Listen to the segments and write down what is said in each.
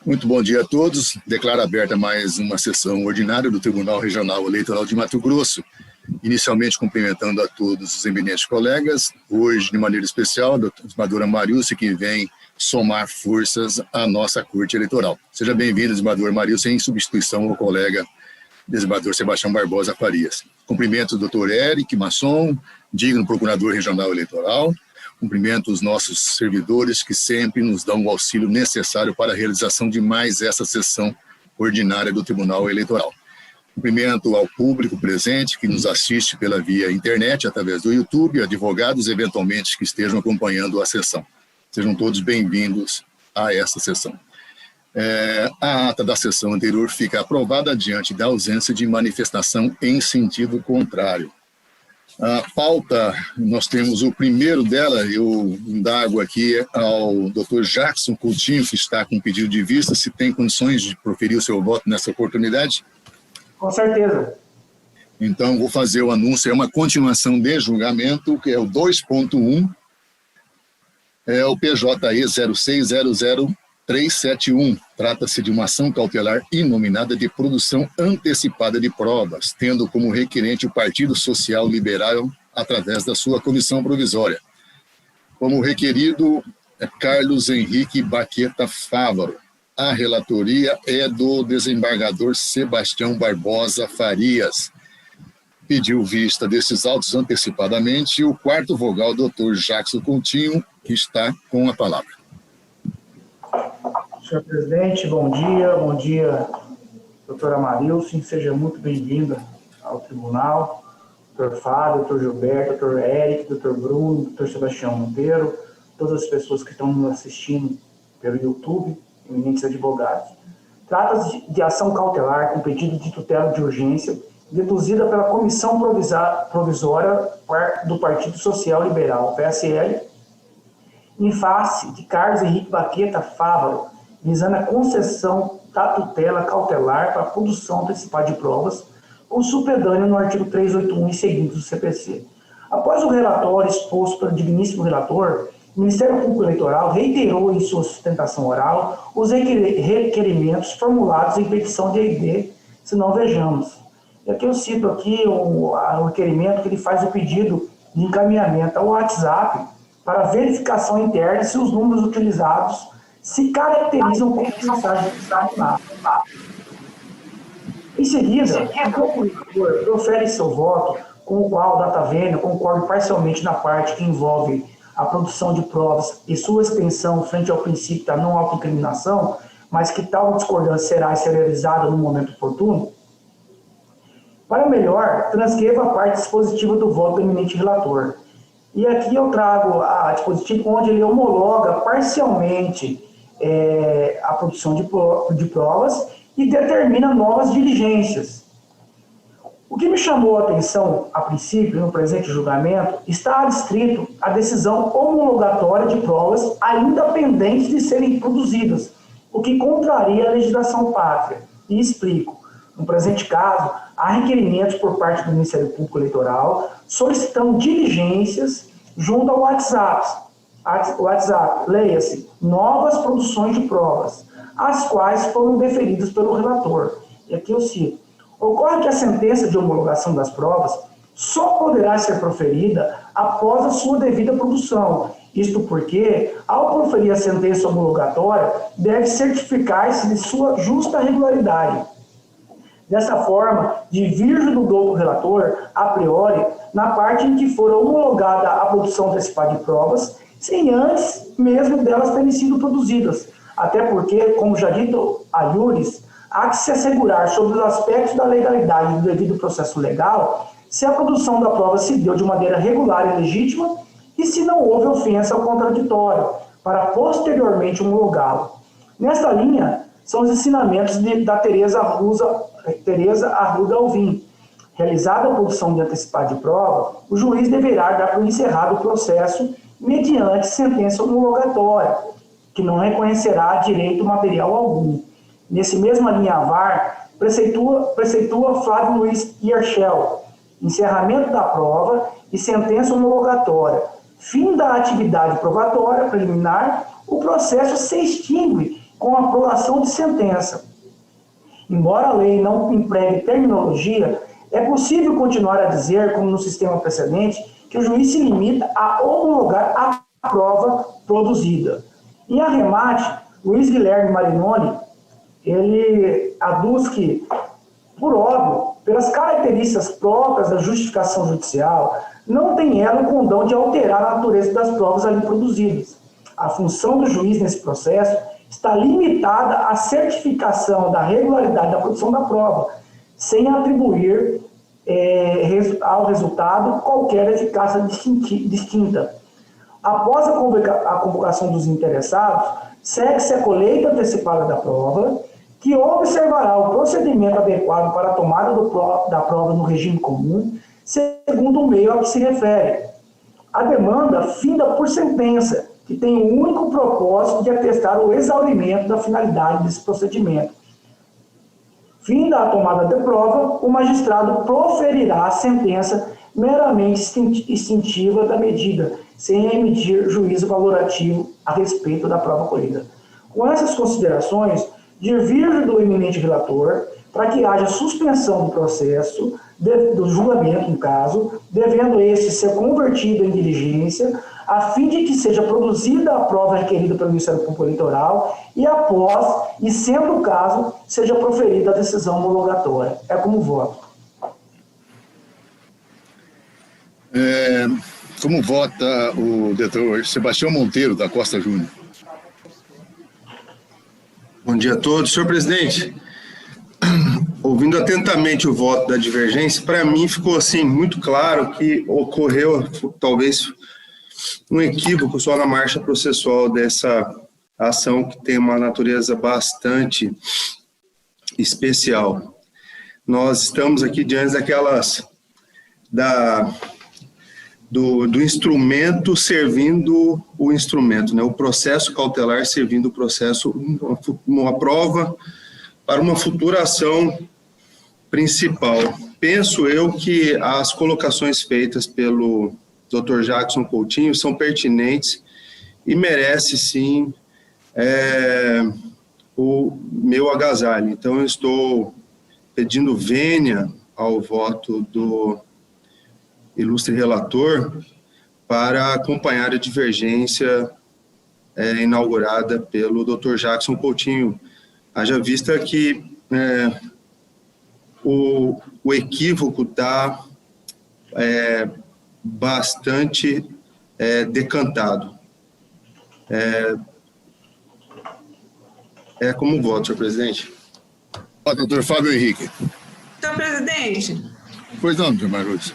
Muito bom dia a todos. Declaro aberta mais uma sessão ordinária do Tribunal Regional Eleitoral de Mato Grosso. Inicialmente cumprimentando a todos os eminentes colegas, hoje de maneira especial a desembargadora Marilce, que vem somar forças à nossa Corte Eleitoral. Seja bem-vindo, desembargador Marilce, em substituição ao colega desembargador Sebastião Barbosa Farias. Cumprimento o doutor Eric Masson, digno procurador regional eleitoral. Cumprimento os nossos servidores que sempre nos dão o auxílio necessário para a realização de mais essa sessão ordinária do Tribunal Eleitoral. Cumprimento ao público presente que nos assiste pela via internet, através do YouTube, advogados eventualmente que estejam acompanhando a sessão. Sejam todos bem-vindos a essa sessão. A ata da sessão anterior fica aprovada diante da ausência de manifestação em sentido contrário. A pauta, nós temos o primeiro dela, eu indago aqui ao Dr. Jackson Coutinho, que está com pedido de vista, se tem condições de proferir o seu voto nessa oportunidade? Com certeza. Então, vou fazer o anúncio, é uma continuação de julgamento, que é o 2.1, é o PJE 0600371. Trata-se de uma ação cautelar inominada de produção antecipada de provas, tendo como requerente o Partido Social Liberal através da sua comissão provisória. Como requerido é Carlos Henrique Baqueta Fávaro. A relatoria é do desembargador Sebastião Barbosa Farias. Pediu vista desses autos antecipadamente o quarto vogal, doutor Jackson Coutinho, que está com a palavra. Senhor presidente, bom dia, doutora Marilce, seja muito bem-vinda ao tribunal, doutor Fábio, doutor Gilberto, doutor Eric, doutor Bruno, doutor Sebastião Monteiro, todas as pessoas que estão nos assistindo pelo YouTube, eminentes advogados. Trata-se de ação cautelar com pedido de tutela de urgência, deduzida pela Comissão Provisória do Partido Social Liberal, PSL, em face de Carlos Henrique Baqueta Fávaro, visando a concessão da tutela cautelar para a produção antecipada de provas, com supedâneo no artigo 381 e seguintes do CPC. Após o relatório exposto pelo digníssimo relator, o Ministério Público Eleitoral reiterou em sua sustentação oral os requerimentos formulados em petição de EID, se não vejamos. E aqui eu cito o requerimento que ele faz o pedido de encaminhamento ao WhatsApp para verificação interna se os números utilizados se caracterizam como mensagem de examinado. Em seguida, o procurador profere seu voto, com o qual o data vênia concorda parcialmente na parte que envolve a produção de provas e sua extensão frente ao princípio da não autoincriminação, mas que tal discordância será realizada no momento oportuno. Para melhor, transcreva a parte dispositiva do voto do eminente relator. E aqui eu trago a dispositivo onde ele homologa parcialmente a produção de provas e determina novas diligências. O que me chamou a atenção, a princípio, no presente julgamento, está adscrito à decisão homologatória de provas ainda pendentes de serem produzidas, o que contraria a legislação pátria. E explico. No presente caso, há requerimentos por parte do Ministério Público Eleitoral solicitando diligências junto ao WhatsApp. Leia-se, novas produções de provas, as quais foram deferidas pelo relator. E aqui eu cito. Ocorre que a sentença de homologação das provas só poderá ser proferida após a sua devida produção. Isto porque, ao proferir a sentença homologatória, deve certificar-se de sua justa regularidade. Dessa forma, divirjo do douto relator, a priori, na parte em que for homologada a produção antecipada de provas, sem antes mesmo delas terem sido produzidas. Até porque, como já dito a iuris, há que se assegurar sobre os aspectos da legalidade do devido processo legal se a produção da prova se deu de maneira regular e legítima e se não houve ofensa ao contraditório, para posteriormente homologá-lo. Nesta linha, são os ensinamentos da Teresa Arruda Alvim. Realizada a produção de antecipado de prova, o juiz deverá dar por encerrado o processo mediante sentença homologatória, que não reconhecerá direito material algum. Nesse mesmo alinhavar, preceitua Flávio Luiz Ierchel, encerramento da prova e sentença homologatória. Fim da atividade probatória preliminar, o processo se extingue com a aprovação de sentença. Embora a lei não empregue terminologia, é possível continuar a dizer, como no sistema precedente, que o juiz se limita a homologar a prova produzida. Em arremate, Luiz Guilherme Marinoni, ele aduz que, por óbvio, pelas características próprias da justificação judicial, não tem ela o condão de alterar a natureza das provas ali produzidas. A função do juiz nesse processo está limitada à certificação da regularidade da produção da prova, sem atribuir ao resultado qualquer eficácia distinta. Após a convocação dos interessados, segue-se a colheita antecipada da prova, que observará o procedimento adequado para a tomada da prova no regime comum, segundo o meio a que se refere. A demanda finda por sentença, que tem o único propósito de atestar o exaurimento da finalidade desse procedimento. Finda a tomada da prova, o magistrado proferirá a sentença meramente extintiva da medida, sem emitir juízo valorativo a respeito da prova colhida. Com essas considerações, diverjo do eminente relator para que haja suspensão do processo, do julgamento, no caso, devendo esse ser convertido em diligência, a fim de que seja produzida a prova requerida pelo Ministério Público Eleitoral e após, e sendo o caso, seja proferida a decisão homologatória. É como voto. Como vota o doutor Sebastião Monteiro, da Costa Júnior? Bom dia a todos. Senhor presidente, ouvindo atentamente o voto da divergência, para mim ficou assim muito claro que ocorreu talvez um equívoco só na marcha processual dessa ação, que tem uma natureza bastante especial. Nós estamos aqui diante do instrumento servindo o instrumento, né? O processo cautelar servindo o processo, uma prova para uma futura ação principal. Penso eu que as colocações feitas pelo Dr. Jackson Coutinho são pertinentes e merece sim o meu agasalho. Então eu estou pedindo vênia ao voto do ilustre relator para acompanhar a divergência inaugurada pelo Dr. Jackson Coutinho. Haja vista que o equívoco está bastante decantado. Como voto, senhor presidente. Doutor Fábio Henrique. Senhor presidente. Pois não, doutor Marluz.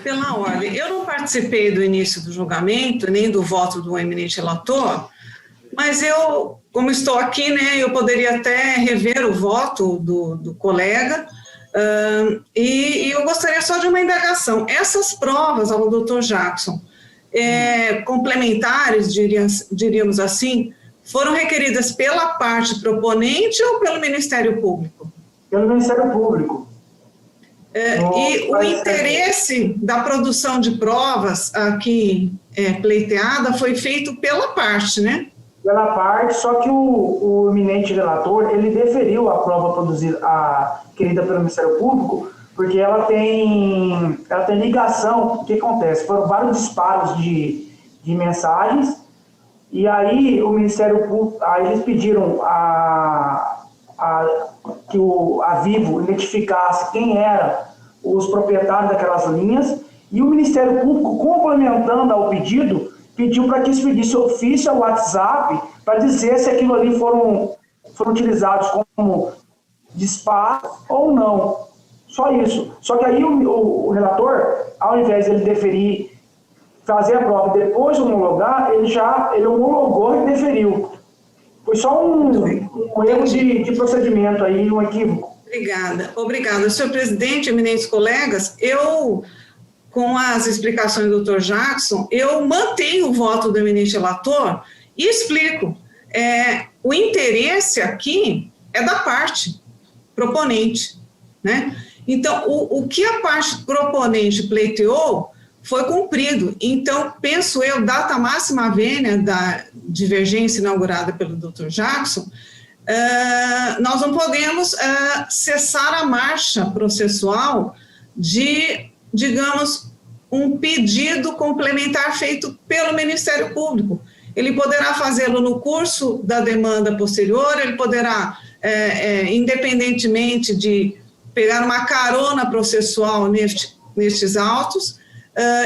Pela ordem, eu não participei do início do julgamento, nem do voto do eminente relator, mas eu, como estou aqui, né, eu poderia até rever o voto do colega, e eu gostaria só de uma indagação. Essas provas ao doutor Jackson, complementares, diríamos assim, foram requeridas pela parte proponente ou pelo Ministério Público? Pelo Ministério Público. E o interesse da produção de provas aqui pleiteada foi feito pela parte, né? Pela parte, só que o eminente relator, ele deferiu a prova produzida, querida pelo Ministério Público, porque ela tem ligação. O que acontece? Foram vários disparos de mensagens, e aí o Ministério Público, aí eles pediram que a Vivo identificasse quem eram os proprietários daquelas linhas, e o Ministério Público, complementando ao pedido, pediu para que expedisse ofício ao WhatsApp para dizer se aquilo ali foram utilizados como disparo ou não. Só isso. Só que aí o relator, ao invés de ele deferir, fazer a prova depois de homologar, ele homologou e deferiu. Foi só um erro de procedimento aí, um equívoco. Obrigada. Senhor presidente, eminentes colegas, eu, com as explicações do Dr. Jackson, eu mantenho o voto do eminente relator e explico. O interesse aqui é da parte proponente, né? Então, o que a parte proponente pleiteou foi cumprido. Então, penso eu, data máxima vênia da divergência inaugurada pelo Dr. Jackson, nós não podemos cessar a marcha processual de, digamos, um pedido complementar feito pelo Ministério Público. Ele poderá fazê-lo no curso da demanda posterior, ele poderá, independentemente de pegar uma carona processual nestes autos,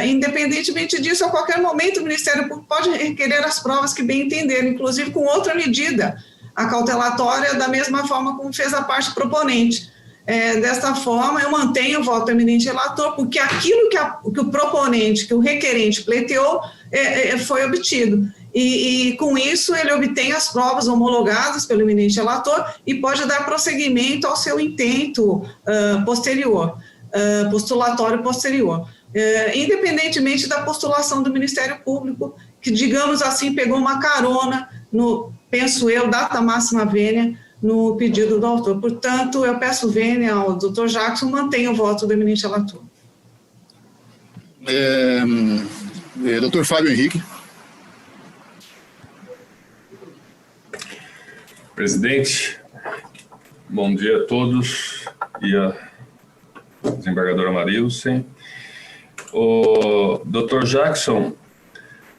independentemente disso, a qualquer momento o Ministério Público pode requerer as provas que bem entender, inclusive com outra medida, a cautelatória, da mesma forma como fez a parte proponente. Desta forma, eu mantenho o voto do eminente relator, porque aquilo que o proponente, que o requerente pleiteou, foi obtido. E com isso, ele obtém as provas homologadas pelo eminente relator e pode dar prosseguimento ao seu intento posterior, postulatório posterior. Independentemente da postulação do Ministério Público, que, digamos assim, pegou uma carona no, penso eu, data máxima vênia, no pedido do autor. Portanto, eu peço vênia ao Dr. Jackson, mantenha o voto do eminente relator. Dr. Fábio Henrique. Presidente, bom dia a todos e a desembargadora Marilsen. O Dr. Jackson,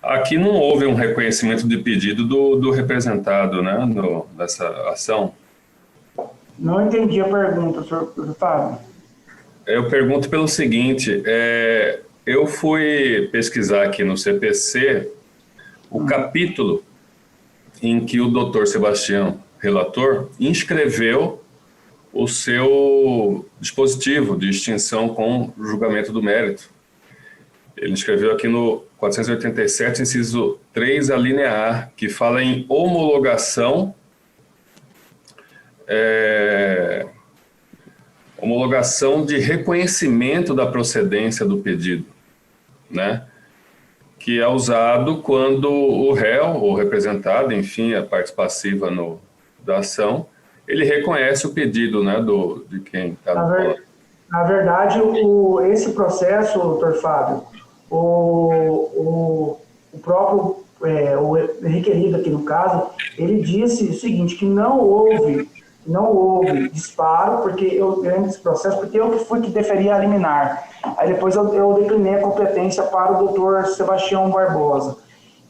aqui não houve um reconhecimento de pedido do representado, né, nessa ação? Não entendi a pergunta, senhor Fábio. Eu pergunto pelo seguinte, eu fui pesquisar aqui no CPC o capítulo em que o doutor Sebastião, relator, inscreveu o seu dispositivo de extinção com julgamento do mérito. Ele inscreveu aqui no 487, inciso 3, a linha A, que fala em homologação, homologação de reconhecimento da procedência do pedido, né? Que é usado quando o réu, ou representado, enfim, a parte passiva da ação, ele reconhece o pedido, né, de quem está no colo. Na verdade, esse processo, doutor Fábio, o próprio o requerido aqui no caso, ele disse o seguinte, que não houve disparo, porque eu lembro desse processo, porque eu que fui que deferia a liminar. Aí depois eu declinei a competência para o doutor Sebastião Barbosa.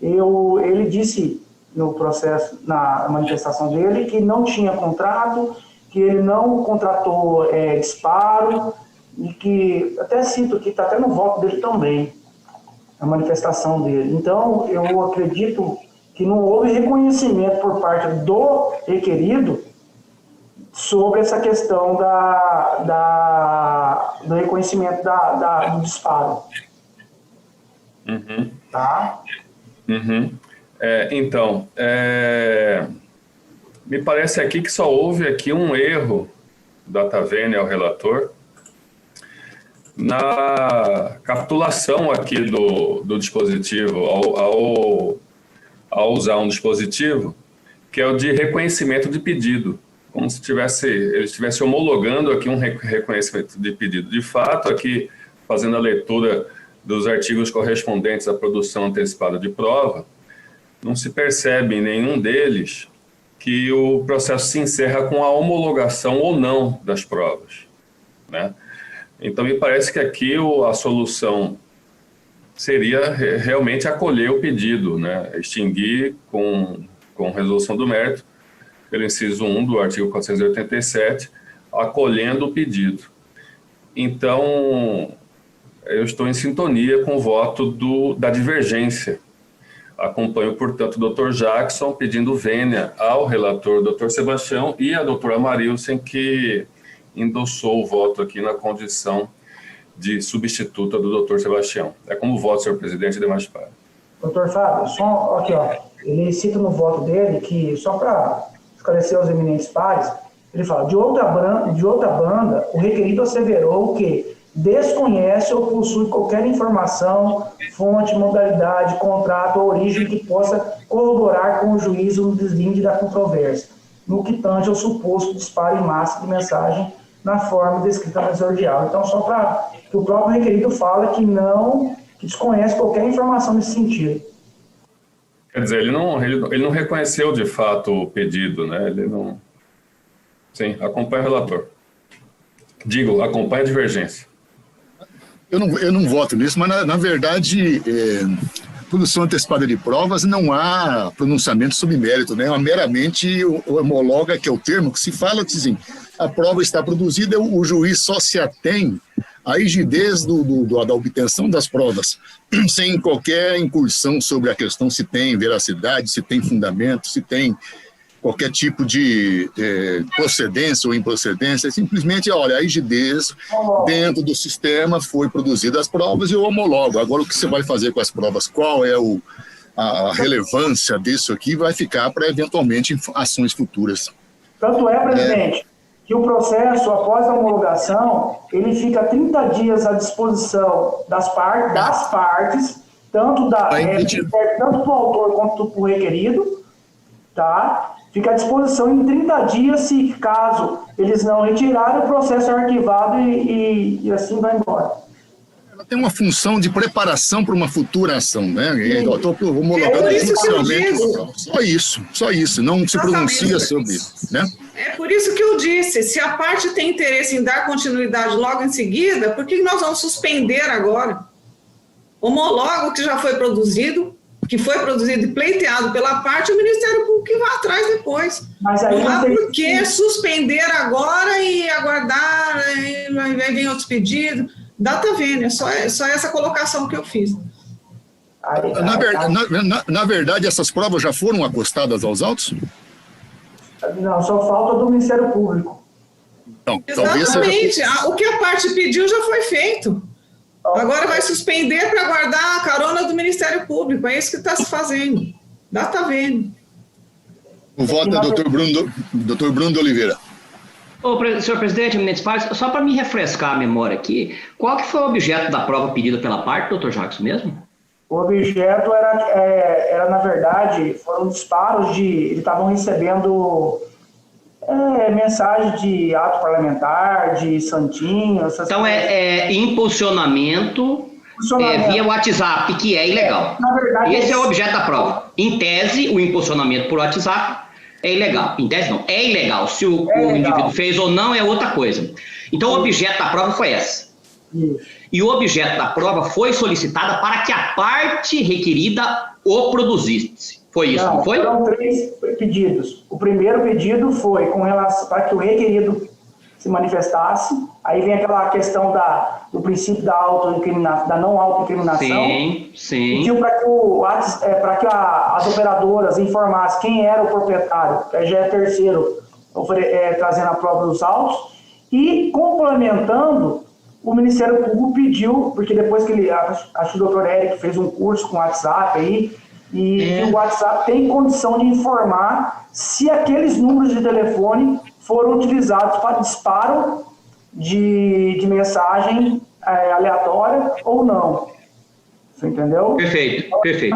Ele disse no processo, na manifestação dele, que não tinha contrato, que ele não contratou disparo, e que, até cito aqui, está até no voto dele também, a manifestação dele. Então, eu acredito que não houve reconhecimento por parte do requerido sobre essa questão do reconhecimento do disparo. Uhum. Tá? Uhum. Então, me parece aqui que só houve aqui um erro da Tavênia ao relator na capitulação aqui do dispositivo, ao usar um dispositivo que é o de reconhecimento de pedido, como se ele estivesse homologando aqui um reconhecimento de pedido. De fato, aqui, fazendo a leitura dos artigos correspondentes à produção antecipada de prova, não se percebe em nenhum deles que o processo se encerra com a homologação ou não das provas, né? Então, me parece que aqui a solução seria realmente acolher o pedido, né? Extinguir com resolução do mérito, pelo inciso 1 do artigo 487, acolhendo o pedido. Então, eu estou em sintonia com o voto da divergência. Acompanho, portanto, o Dr. Jackson pedindo vênia ao relator Dr. Sebastião e a doutora Marilsen, que endossou o voto aqui na condição de substituta do Dr. Sebastião. É como voto, senhor presidente, e demais pares. Doutor Fábio, só aqui, ó, ele cita no voto dele que, só para esclarecer aos eminentes pares, ele fala, de outra banda, o requerido asseverou que desconhece ou possui qualquer informação, fonte, modalidade, contrato ou origem que possa corroborar com o juízo no deslinde da controvérsia, no que tange ao suposto disparo em massa de mensagem na forma descrita na exordial. Então, só para que o próprio requerido fala que desconhece qualquer informação nesse sentido. Quer dizer, ele não reconheceu de fato o pedido, né? Ele não... Sim, acompanha o relator. Digo, acompanha a divergência. Eu não voto nisso, mas na verdade, produção antecipada de provas não há pronunciamento sobre mérito, né? Meramente homologa, que é o termo que se fala, que assim, a prova está produzida, o juiz só se atém à rigidez da obtenção das provas, sem qualquer incursão sobre a questão se tem veracidade, se tem fundamento, se tem qualquer tipo de procedência ou improcedência, simplesmente, olha, a rigidez dentro do sistema foi produzida as provas e eu homologo. Agora, o que você vai fazer com as provas, qual é a relevância disso aqui, vai ficar para, eventualmente, ações futuras. Tanto é, presidente, que o processo, após a homologação, ele fica 30 dias à disposição das partes, tanto do autor quanto do requerido, tá? Fica à disposição em 30 dias, se caso eles não retirarem, o processo é arquivado e assim vai embora. Ela tem uma função de preparação para uma futura ação, né? Eu estou homologando inicialmente. Só isso, não se pronuncia sobre isso, né? É por isso que eu disse, se a parte tem interesse em dar continuidade logo em seguida, por que nós vamos suspender agora? Homologa o que já foi produzido, que foi produzido e pleiteado pela parte, o Ministério Público que vai atrás depois. Mas aí não há por que suspender agora e aguardar, aí vem outros pedidos. Data vênia, só essa colocação que eu fiz. Na verdade, essas provas já foram acostadas aos autos? Não, só falta do Ministério Público. Não, exatamente, o que a parte pediu já foi feito. Agora vai suspender para guardar a carona do Ministério Público. É isso que está se fazendo. Data vênia. O voto é Dr. Bruno de Oliveira. Senhor presidente, eminentes pares, só para me refrescar a memória aqui, qual que foi o objeto da prova pedida pela parte, doutor Jacques, mesmo? O objeto era, na verdade, foram disparos eles estavam recebendo mensagem de ato parlamentar, de santinho, essas então coisas. Impulsionamento via WhatsApp, que é ilegal. Na verdade, esse é o objeto da prova. Em tese, o impulsionamento por WhatsApp é ilegal. Em tese, não. É ilegal. Se o indivíduo fez ou não, é outra coisa. Então, o objeto da prova foi essa. Isso. E o objeto da prova foi solicitada para que a parte requerida o produzisse. Foi isso, não foi? Foram 3 pedidos. O primeiro pedido foi com relação para que o requerido se manifestasse. Aí vem aquela questão do princípio da não autoincriminação. Sim. Pediu para que as operadoras informassem quem era o proprietário, que já é terceiro, trazendo a prova dos autos. E complementando, o Ministério Público pediu, porque depois que acho que o doutor Érico fez um curso com o WhatsApp aí, e o WhatsApp tem condição de informar se aqueles números de telefone foram utilizados para disparo de mensagem aleatória ou não. Você entendeu? Perfeito.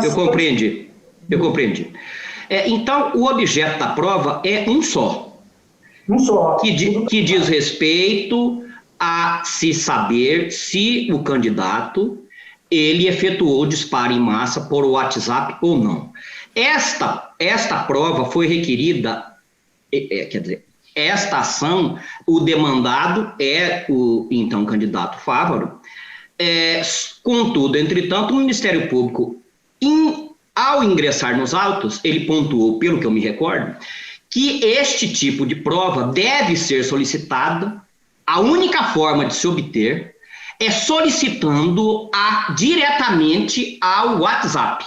Eu compreendi. Então, o objeto da prova é um só. Um só. Que diz respeito a se saber se o candidato ele efetuou disparo em massa por WhatsApp ou não. Esta prova foi requerida, quer dizer, esta ação, o demandado é o então candidato Fávaro. Contudo, entretanto, o Ministério Público, ao ingressar nos autos, ele pontuou, pelo que eu me recordo, que este tipo de prova deve ser solicitada. A única forma de se obter é solicitando diretamente ao WhatsApp.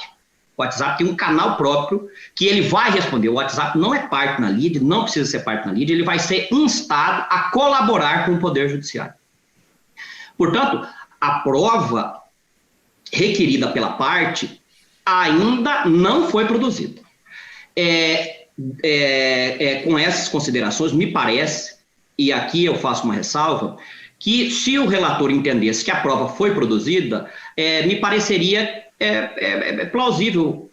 O WhatsApp tem um canal próprio que ele vai responder. O WhatsApp não é parte na lide, não precisa ser parte na lide, ele vai ser instado a colaborar com o Poder Judiciário. Portanto, a prova requerida pela parte ainda não foi produzida. Com essas considerações, me parece, e aqui eu faço uma ressalva, que se o relator entendesse que a prova foi produzida, me pareceria plausível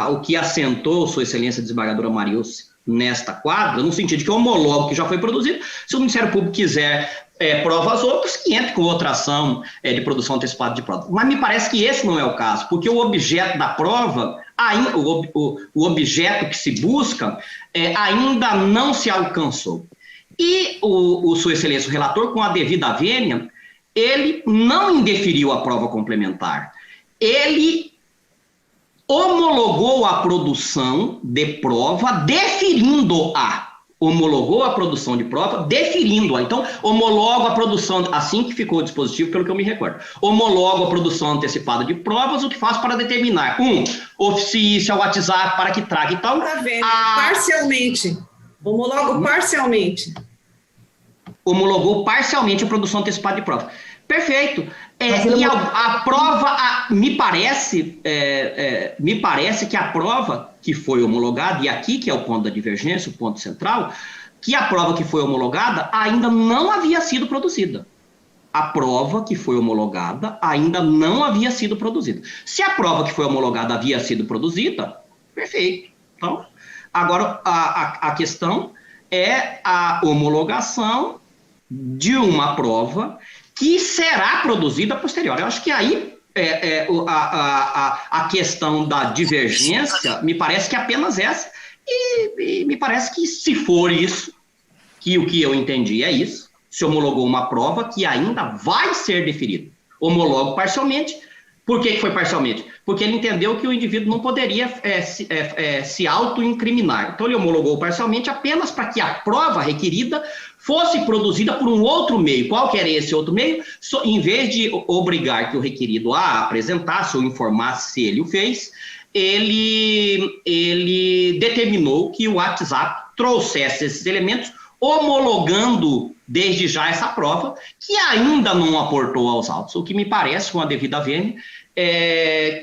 o que assentou Sua Excelência Desembargadora Mariucci nesta quadra, no sentido de que homologa o que já foi produzido. Se o Ministério Público quiser provas outras, que entre com outra ação de produção antecipada de prova. Mas me parece que esse não é o caso, porque o objeto da prova, o objeto que se busca, ainda não se alcançou. E o Sua Excelência, o relator, com a devida vênia, ele não indeferiu a prova complementar. Ele homologou a produção de prova, deferindo-a. Homologou a produção de prova, deferindo-a. Então, homologo a produção, assim que ficou o dispositivo, pelo que eu me recordo. Homologo a produção antecipada de provas, o que faz para determinar, oficie-se ao WhatsApp para que traga e tal. Tá vendo? Parcialmente. Homologo parcialmente. Homologou parcialmente a produção antecipada de prova. Perfeito. E a prova, me parece que a prova que foi homologada, e aqui que é o ponto da divergência, o ponto central, que a prova que foi homologada ainda não havia sido produzida. A prova que foi homologada ainda não havia sido produzida. Se a prova que foi homologada havia sido produzida, perfeito. Então, agora a questão é a homologação de uma prova que será produzida posterior. Eu acho que aí a questão da divergência me parece que é apenas essa, e me parece que se for isso, que o que eu entendi é isso, se homologou uma prova que ainda vai ser deferida. Homologo parcialmente. Por que foi parcialmente? Porque ele entendeu que o indivíduo não poderia se auto-incriminar. Então ele homologou parcialmente apenas para que a prova requerida fosse produzida por um outro meio. Qual que era esse outro meio? Em vez de obrigar que o requerido a apresentasse ou informasse se ele o fez, ele determinou que o WhatsApp trouxesse esses elementos, homologando desde já essa prova, que ainda não aportou aos autos. O que me parece, com a devida vênia,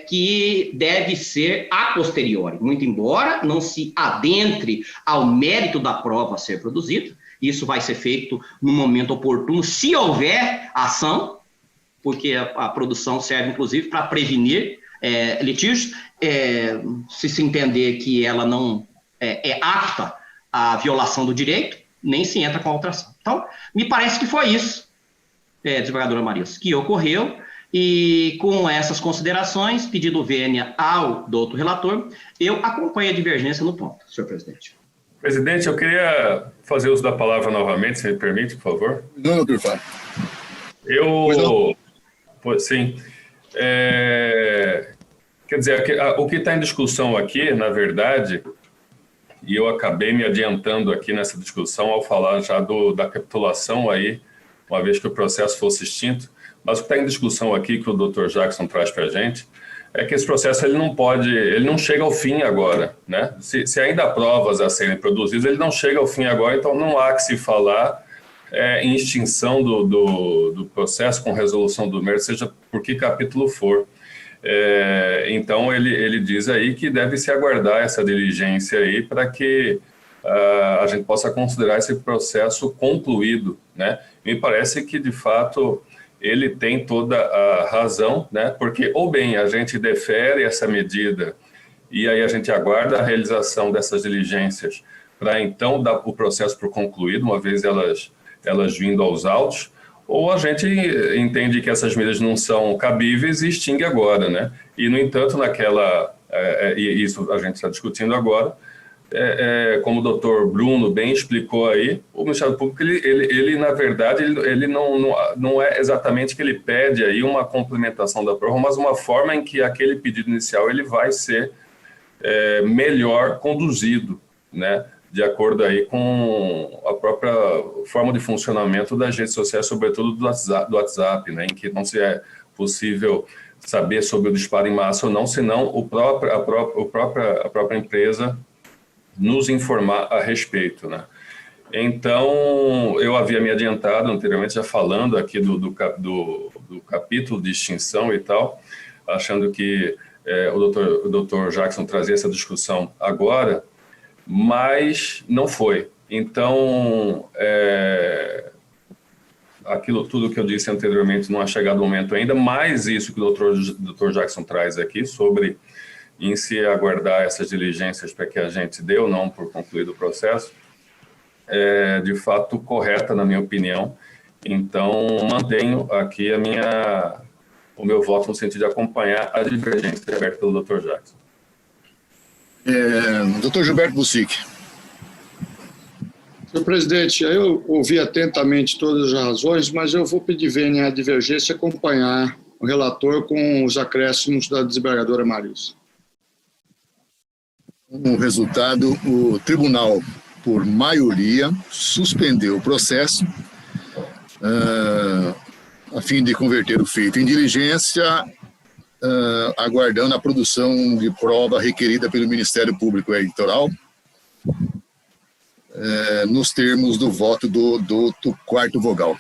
que deve ser a posteriori. Muito embora não se adentre ao mérito da prova a ser produzida, isso vai ser feito no momento oportuno, se houver ação, porque a produção serve, inclusive, para prevenir litígios, se entender que ela não é apta à violação do direito, nem se entra com a outra ação. Então, me parece que foi isso, desembargadora Marisa, que ocorreu, e com essas considerações, pedido vênia ao doutor relator, eu acompanho a divergência no ponto, senhor presidente. Presidente, eu queria fazer uso da palavra novamente, se me permite, por favor. Não, doutor Fábio. Sim. Quer dizer, o que está em discussão aqui, na verdade, e eu acabei me adiantando aqui nessa discussão ao falar já da capitulação aí, uma vez que o processo fosse extinto, mas o que está em discussão aqui, que o Dr. Jackson traz para a gente, é que esse processo ele não chega ao fim agora, né? Se ainda há provas a serem produzidas, ele não chega ao fim agora, então não há que se falar em extinção do processo com resolução do mérito, seja por que capítulo for. Então ele diz aí que deve se aguardar essa diligência aí para que a gente possa considerar esse processo concluído, né? Me parece que de fato ele tem toda a razão, né? Porque ou bem a gente defere essa medida e aí a gente aguarda a realização dessas diligências para então dar o processo por concluído, uma vez elas vindo aos autos, ou a gente entende que essas medidas não são cabíveis e extingue agora, né? E, no entanto, e isso a gente está discutindo agora, como o doutor Bruno bem explicou aí, o Ministério Público, ele na verdade, ele não é exatamente que ele pede aí uma complementação da prova, mas uma forma em que aquele pedido inicial ele vai ser melhor conduzido, né? De acordo aí com a própria forma de funcionamento das redes sociais, sobretudo do WhatsApp, né? Em que não se é possível saber sobre o disparo em massa ou não, senão a própria empresa nos informar a respeito, né? Então, eu havia me adiantado anteriormente, já falando aqui do capítulo de extinção e tal, achando que o doutor Jackson trazia essa discussão agora, mas não foi. Então, aquilo tudo que eu disse anteriormente não é chegado o momento ainda, mas isso que o doutor Jackson traz aqui sobre em se aguardar essas diligências para que a gente dê ou não por concluído o processo, é de fato correta, na minha opinião. Então, mantenho aqui o meu voto no sentido de acompanhar a divergência aberta pelo Dr. Jackson. Dr. Gilberto Busic. Senhor presidente, eu ouvi atentamente todas as razões, mas eu vou pedir vênia à divergência acompanhar o relator com os acréscimos da desembargadora Marisa. O resultado, o tribunal, por maioria, suspendeu o processo a fim de converter o feito em diligência, aguardando a produção de prova requerida pelo Ministério Público Eleitoral, nos termos do voto do quarto vogal.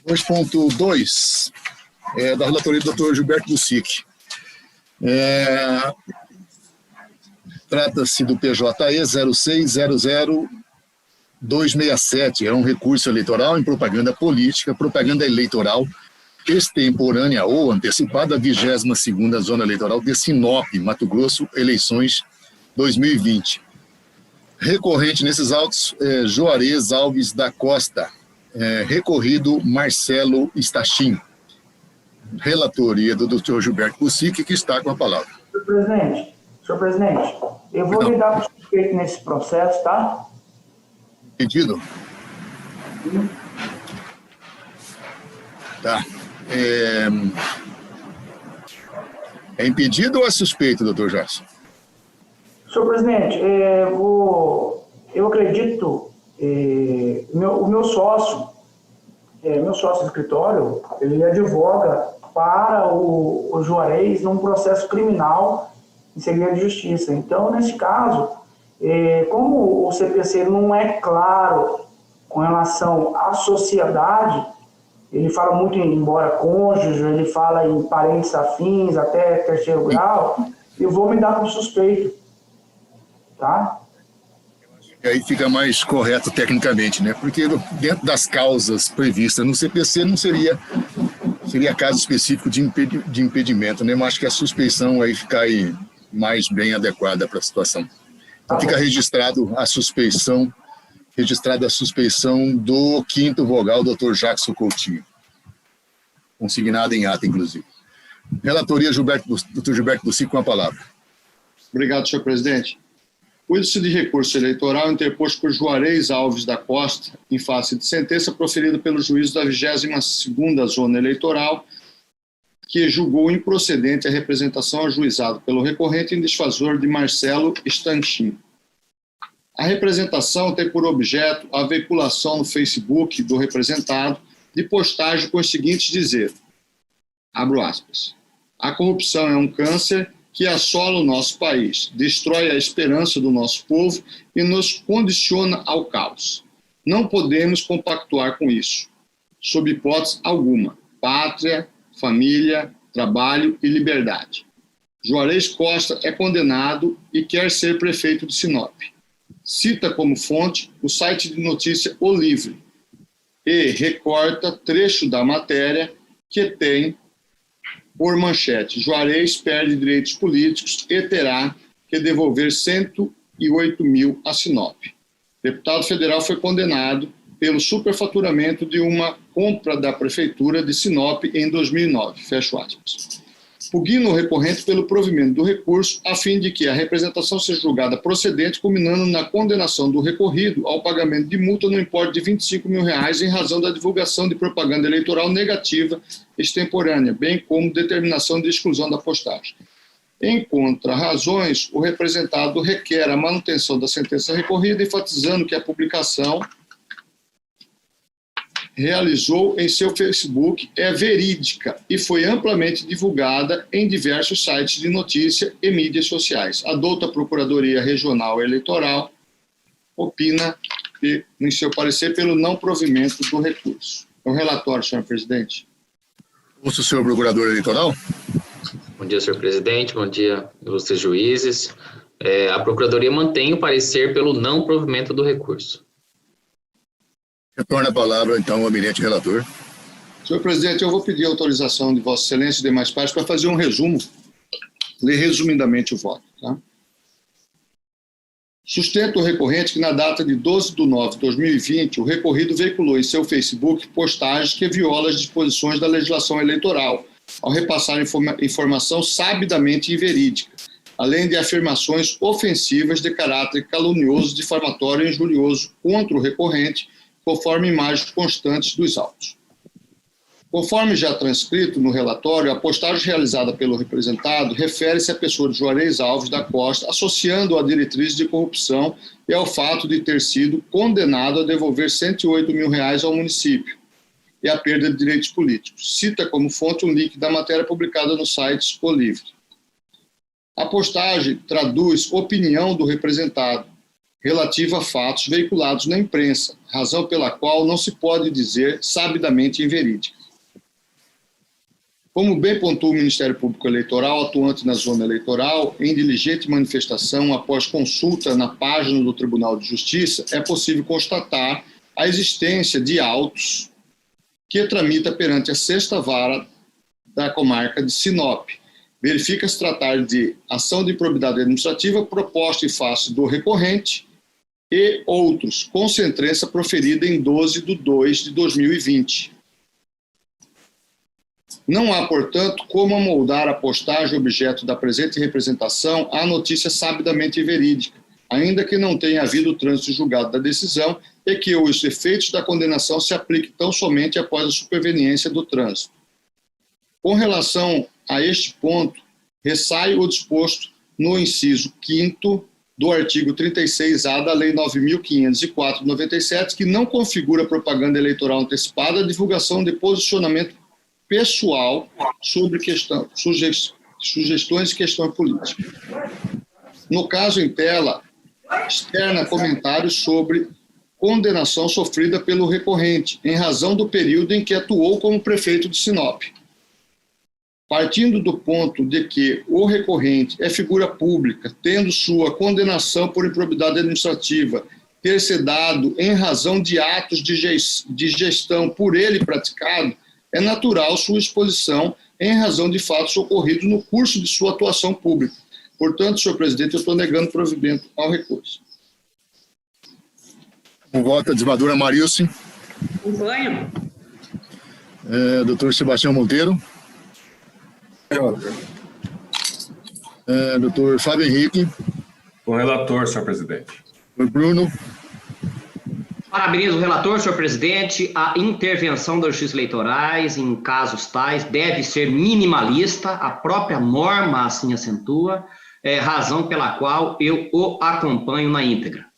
2.2 da relatoria do Dr. Gilberto Busic. Trata-se do PJE 0600267, é um recurso eleitoral em propaganda política, propaganda eleitoral extemporânea ou antecipada, 22ª Zona Eleitoral de Sinop, Mato Grosso, eleições 2020. Recorrente nesses autos, Juarez Alves da Costa, recorrido Marcelo Stachim. Relatoria do Dr. Gilberto Busic, que está com a palavra. Senhor presidente, eu vou me dar por suspeito nesse processo, tá? Pedido? Tá. É impedido ou é suspeito, doutor Jackson? Senhor presidente, eu acredito, o meu sócio do escritório, ele advoga para o Juarez num processo criminal em segredo de justiça. Então, nesse caso, como o CPC não é claro com relação à sociedade, ele fala muito em embora cônjuge, ele fala em parentes afins, até terceiro grau, eu vou me dar como suspeito, tá? E aí fica mais correto tecnicamente, né? Porque dentro das causas previstas no CPC não seria caso específico de impedimento, né? Mas acho que a suspeição aí fica aí mais bem adequada para a situação. Então fica registrada a suspeição do quinto vogal, Dr. Jackson Coutinho. Consignado em ata, inclusive. Relatoria, Dr. Gilberto Busic, com a palavra. Obrigado, senhor presidente. Cuide-se de recurso eleitoral interposto por Juarez Alves da Costa, em face de sentença proferida pelo juízo da 22ª Zona Eleitoral, que julgou improcedente a representação ajuizada pelo recorrente em desfavor de Marcelo Stachim. A representação tem por objeto a veiculação no Facebook do representado de postagem com os seguintes dizeres, abro aspas, a corrupção é um câncer que assola o nosso país, destrói a esperança do nosso povo e nos condiciona ao caos. Não podemos compactuar com isso, sob hipótese alguma, pátria, família, trabalho e liberdade. Juarez Costa é condenado e quer ser prefeito de Sinop. Cita como fonte o site de notícia O Livre e recorta trecho da matéria que tem por manchete: Juarez perde direitos políticos e terá que devolver 108 mil a Sinop. O deputado federal foi condenado pelo superfaturamento de uma compra da prefeitura de Sinop em 2009. Fecho aspas. Pugna o recorrente pelo provimento do recurso, a fim de que a representação seja julgada procedente, culminando na condenação do recorrido ao pagamento de multa no importe de R$25 mil em razão da divulgação de propaganda eleitoral negativa extemporânea, bem como determinação de exclusão da postagem. Em contra-razões, o representado requer a manutenção da sentença recorrida, enfatizando que a publicação realizou em seu Facebook é verídica e foi amplamente divulgada em diversos sites de notícia e mídias sociais. A douta Procuradoria Regional Eleitoral opina, em seu parecer, pelo não provimento do recurso. É o relatório, senhor presidente. Ouço o senhor procurador eleitoral. Bom dia, senhor presidente. Bom dia, ilustres juízes. A Procuradoria mantém o parecer pelo não provimento do recurso. Retorna a palavra, então, ao eminente relator. Senhor presidente, eu vou pedir autorização de Vossa Excelência e demais pares para fazer um resumo, ler resumidamente o voto. Tá? Sustento o recorrente que, na data de 12/9/2020, o recorrido veiculou em seu Facebook postagens que violam as disposições da legislação eleitoral, ao repassar informação sabidamente inverídica, além de afirmações ofensivas de caráter calunioso, difamatório e injurioso contra o recorrente, conforme imagens constantes dos autos. Conforme já transcrito no relatório, a postagem realizada pelo representado refere-se à pessoa de Juarez Alves da Costa, associando-o a diretrizes de corrupção e ao fato de ter sido condenado a devolver R$108 mil ao município e a perda de direitos políticos. Cita como fonte um link da matéria publicada no site Expor Livre. A postagem traduz opinião do representado relativa a fatos veiculados na imprensa, razão pela qual não se pode dizer sabidamente inverídica. Como bem pontua o Ministério Público Eleitoral, atuante na zona eleitoral, em diligente manifestação após consulta na página do Tribunal de Justiça, é possível constatar a existência de autos que tramita perante a 6ª Vara da comarca de Sinop. Verifica-se tratar de ação de improbidade administrativa proposta em face do recorrente e outros, com sentença proferida em 12/2/2020. Não há, portanto, como amoldar a postagem objeto da presente representação à notícia sabidamente verídica, ainda que não tenha havido o trânsito julgado da decisão e que os efeitos da condenação se apliquem tão somente após a superveniência do trânsito. Com relação a este ponto, ressai o disposto no inciso 5º do artigo 36A da Lei 9.504/97, que não configura propaganda eleitoral antecipada a divulgação de posicionamento pessoal sobre sugestões de questão política. No caso em tela, externa comentários sobre condenação sofrida pelo recorrente, em razão do período em que atuou como prefeito de Sinop. Partindo do ponto de que o recorrente é figura pública, tendo sua condenação por improbidade administrativa ter se dado em razão de atos de gestão por ele praticado, é natural sua exposição em razão de fatos ocorridos no curso de sua atuação pública. Portanto, senhor presidente, eu estou negando provimento ao recurso. Com voto, a desembargadora Marilce. Acompanho. Doutor Sebastião Monteiro. Doutor Fábio Henrique. Com o relator, senhor presidente. Doutor Bruno. Parabenizo o relator, senhor presidente. A intervenção das justiças eleitorais em casos tais deve ser minimalista, a própria norma assim acentua, razão pela qual eu o acompanho na íntegra.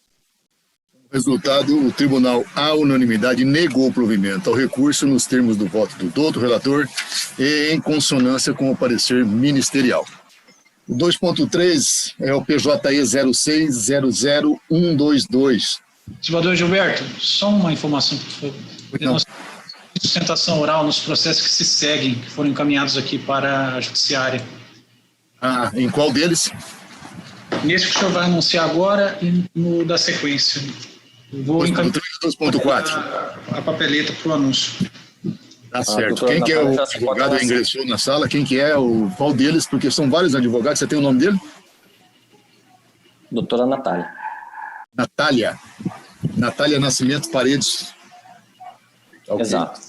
Resultado, o tribunal, à unanimidade, negou o provimento ao recurso nos termos do voto do doutor relator e em consonância com o parecer ministerial. O 2.3 é o PJE 0600122. Desembargador Gilberto, só uma informação, por favor. Nós temos sustentação oral nos processos que se seguem, que foram encaminhados aqui para a judiciária. Em qual deles? Nesse que o senhor vai anunciar agora e no da sequência. Eu vou encaminhar 2.4. a papeleta para o anúncio. Tá certo. Quem que é o advogado que ingressou na sala? Quem que é qual deles? Porque são vários advogados. Você tem o nome dele? Doutora Natália. Natália Nascimento Paredes. Okay. Exato.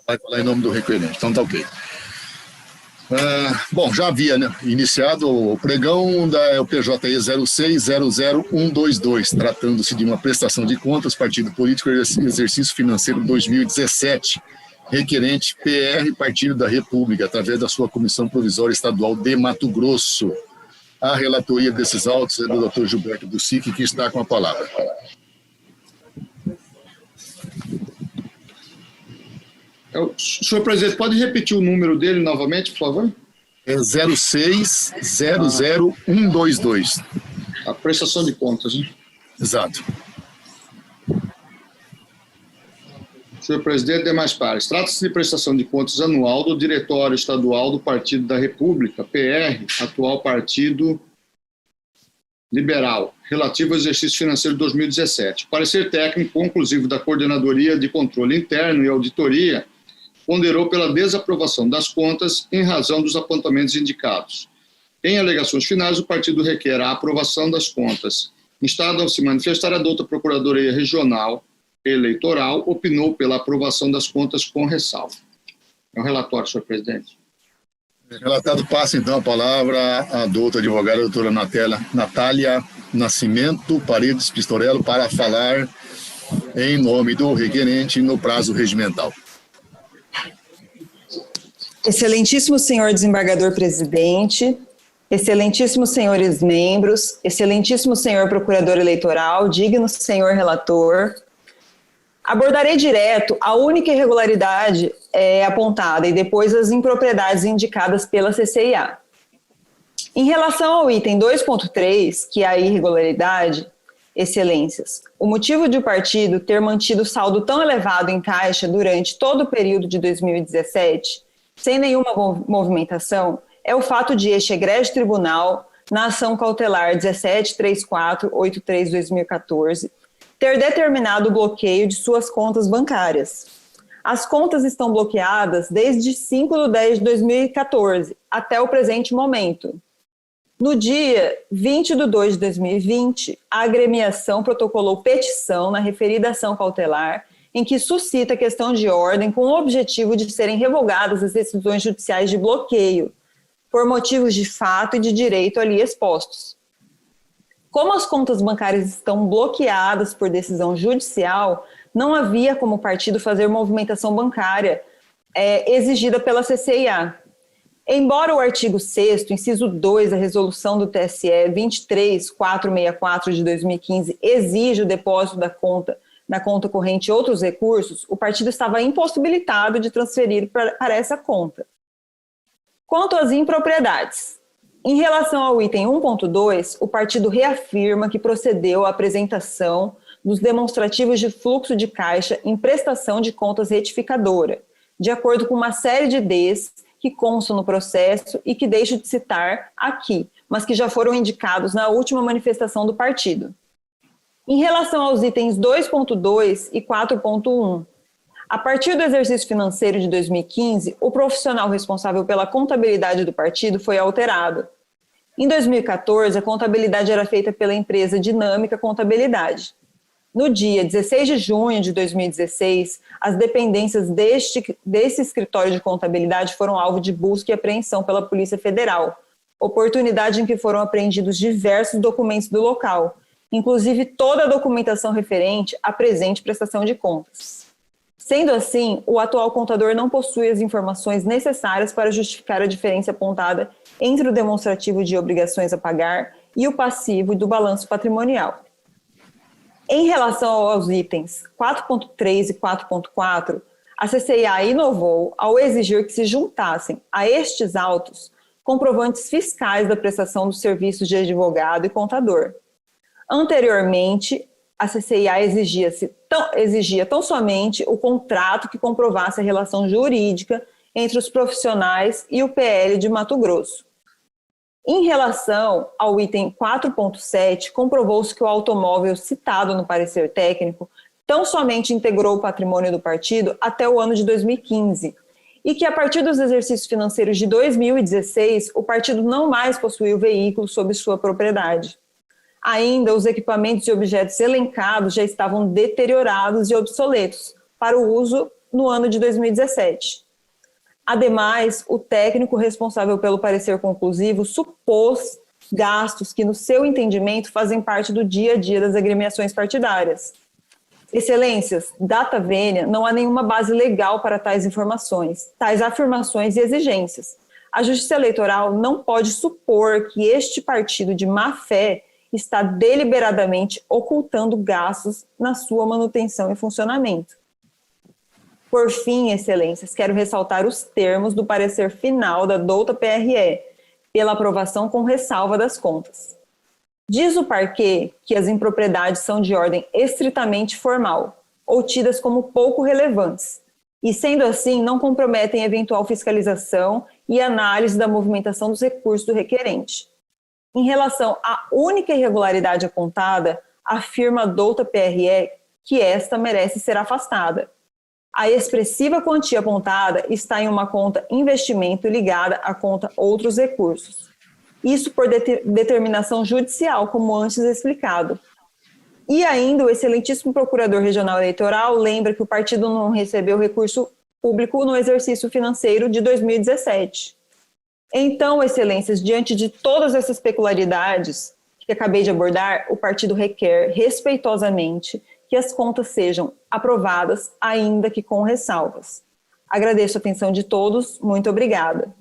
Vai falar em nome do requerente, então tá ok. Bom, já havia iniciado o pregão da PJE 0600122, tratando-se de uma prestação de contas, partido político, exercício financeiro 2017, requerente PR, Partido da República, através da sua Comissão Provisória Estadual de Mato Grosso. A relatoria desses autos é do Dr. Gilberto Bussic, que está com a palavra. Senhor presidente, pode repetir o número dele novamente, por favor? É 0600122. A prestação de contas, né? Exato. Senhor presidente, demais pares. Trata-se de prestação de contas anual do Diretório Estadual do Partido da República, PR, atual Partido Liberal, relativo ao exercício financeiro de 2017. Parecer técnico conclusivo da Coordenadoria de Controle Interno e Auditoria ponderou pela desaprovação das contas em razão dos apontamentos indicados. Em alegações finais, o partido requer a aprovação das contas. Instado a se manifestar, a douta Procuradoria Regional Eleitoral opinou pela aprovação das contas com ressalva. É um relatório, senhor presidente. Relatado, passa então a palavra à douta advogada, doutora Natália Nascimento Paredes Pistorello, para falar em nome do requerente no prazo regimental. Excelentíssimo senhor desembargador presidente, excelentíssimos senhores membros, excelentíssimo senhor procurador eleitoral, digno senhor relator, abordarei direto a única irregularidade apontada e depois as impropriedades indicadas pela CCIA. Em relação ao item 2.3, que é a irregularidade, excelências, o motivo de o partido ter mantido saldo tão elevado em caixa durante todo o período de 2017, sem nenhuma movimentação, é o fato de este egrégio tribunal, na ação cautelar 173483/2014, ter determinado o bloqueio de suas contas bancárias. As contas estão bloqueadas desde 5/10/2014 até o presente momento. No dia 20/2/2020, a agremiação protocolou petição na referida ação cautelar, em que suscita questão de ordem com o objetivo de serem revogadas as decisões judiciais de bloqueio, por motivos de fato e de direito ali expostos. Como as contas bancárias estão bloqueadas por decisão judicial, não havia como o partido fazer movimentação bancária exigida pela CCIA. Embora o artigo 6º, inciso 2 da resolução do TSE 23464 de 2015 exija o depósito na conta corrente outros recursos, o partido estava impossibilitado de transferir para essa conta. Quanto às impropriedades, em relação ao item 1.2, o partido reafirma que procedeu à apresentação dos demonstrativos de fluxo de caixa em prestação de contas retificadora, de acordo com uma série de Ds que constam no processo e que deixo de citar aqui, mas que já foram indicados na última manifestação do partido. Em relação aos itens 2.2 e 4.1, a partir do exercício financeiro de 2015, o profissional responsável pela contabilidade do partido foi alterado. Em 2014, a contabilidade era feita pela empresa Dinâmica Contabilidade. No dia 16 de junho de 2016, as dependências desse escritório de contabilidade foram alvo de busca e apreensão pela Polícia Federal, oportunidade em que foram apreendidos diversos documentos do local, inclusive toda a documentação referente à presente prestação de contas. Sendo assim, o atual contador não possui as informações necessárias para justificar a diferença apontada entre o demonstrativo de obrigações a pagar e o passivo do balanço patrimonial. Em relação aos itens 4.3 e 4.4, a CCIA inovou ao exigir que se juntassem a estes autos comprovantes fiscais da prestação dos serviços de advogado e contador. Anteriormente, a CCIA exigia tão somente o contrato que comprovasse a relação jurídica entre os profissionais e o PL de Mato Grosso. Em relação ao item 4.7, comprovou-se que o automóvel citado no parecer técnico tão somente integrou o patrimônio do partido até o ano de 2015, e que a partir dos exercícios financeiros de 2016, o partido não mais possuía o veículo sob sua propriedade. Ainda, os equipamentos e objetos elencados já estavam deteriorados e obsoletos para o uso no ano de 2017. Ademais, o técnico responsável pelo parecer conclusivo supôs gastos que, no seu entendimento, fazem parte do dia a dia das agremiações partidárias. Excelências, data vênia, não há nenhuma base legal para tais informações, tais afirmações e exigências. A Justiça Eleitoral não pode supor que este partido de má-fé está deliberadamente ocultando gastos na sua manutenção e funcionamento. Por fim, excelências, quero ressaltar os termos do parecer final da douta PRE, pela aprovação com ressalva das contas. Diz o parquê que as impropriedades são de ordem estritamente formal, ou tidas como pouco relevantes, e, sendo assim, não comprometem eventual fiscalização e análise da movimentação dos recursos do requerente. Em relação à única irregularidade apontada, afirma a douta PRE que esta merece ser afastada. A expressiva quantia apontada está em uma conta investimento ligada à conta outros recursos. Isso por determinação judicial, como antes explicado. E ainda o excelentíssimo Procurador Regional Eleitoral lembra que o partido não recebeu recurso público no exercício financeiro de 2017. Então, excelências, diante de todas essas peculiaridades que acabei de abordar, o partido requer respeitosamente que as contas sejam aprovadas, ainda que com ressalvas. Agradeço a atenção de todos, muito obrigada.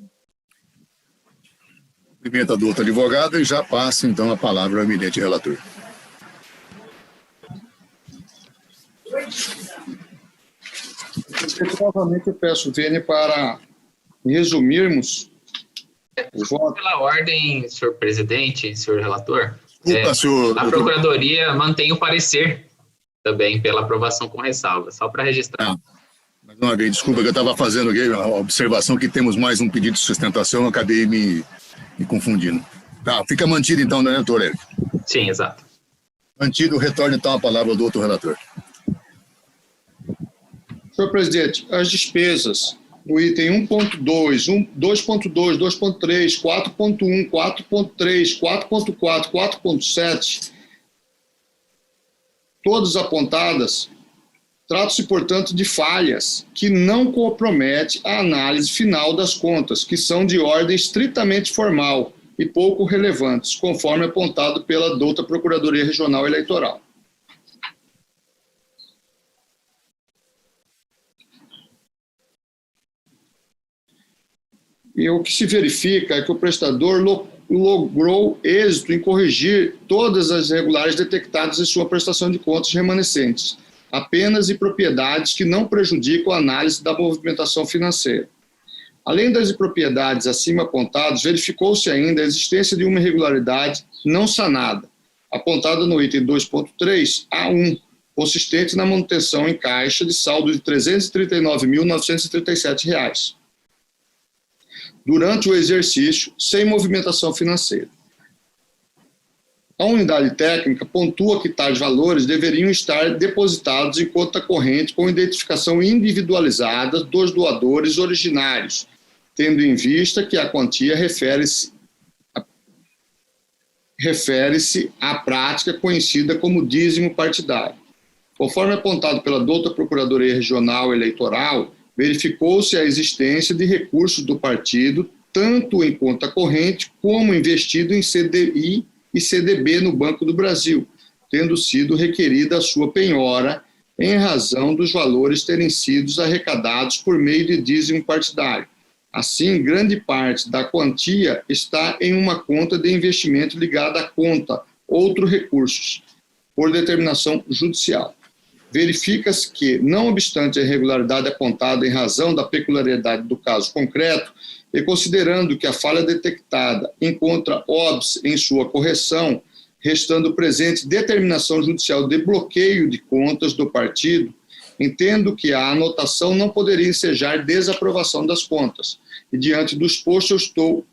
Cumprimento a doutora advogada e já passo, então, a palavra ao eminente relator. Novamente, eu peço, Vênia, para resumirmos o voto. Pela ordem, senhor presidente, senhor relator, Senhor, a Procuradoria mantém o parecer também pela aprovação com ressalva, só para registrar. Mais uma vez, desculpa que eu estava fazendo aqui a observação que temos mais um pedido de sustentação, eu acabei me confundindo. Tá, fica mantido então, né, doutor Érico? Sim, exato. Mantido, retorno então a palavra ao doutor relator. Senhor presidente, as despesas no item 1.2, 2.2, 2.3, 4.1, 4.3, 4.4, 4.7, todas apontadas, trata-se, portanto, de falhas que não comprometem a análise final das contas, que são de ordem estritamente formal e pouco relevantes, conforme apontado pela douta Procuradoria Regional Eleitoral. E o que se verifica é que o prestador logrou êxito em corrigir todas as irregularidades detectadas em sua prestação de contas remanescentes, apenas em propriedades que não prejudicam a análise da movimentação financeira. Além das impropriedades acima apontadas, verificou-se ainda a existência de uma irregularidade não sanada, apontada no item 2.3, A1, consistente na manutenção em caixa de saldo de R$ 339.937. Durante o exercício, sem movimentação financeira. A unidade técnica pontua que tais valores deveriam estar depositados em conta corrente com identificação individualizada dos doadores originários, tendo em vista que a quantia refere-se à prática conhecida como dízimo partidário. Conforme apontado pela douta Procuradoria Regional Eleitoral, verificou-se a existência de recursos do partido, tanto em conta corrente como investido em CDI e CDB no Banco do Brasil, tendo sido requerida a sua penhora em razão dos valores terem sido arrecadados por meio de dízimo partidário. Assim, grande parte da quantia está em uma conta de investimento ligada à conta outros recursos, por determinação judicial. Verifica-se que, não obstante a irregularidade apontada em razão da peculiaridade do caso concreto, e considerando que a falha detectada encontra óbice em sua correção, restando presente determinação judicial de bloqueio de contas do partido, entendo que a anotação não poderia ensejar desaprovação das contas. E, diante do exposto, eu estou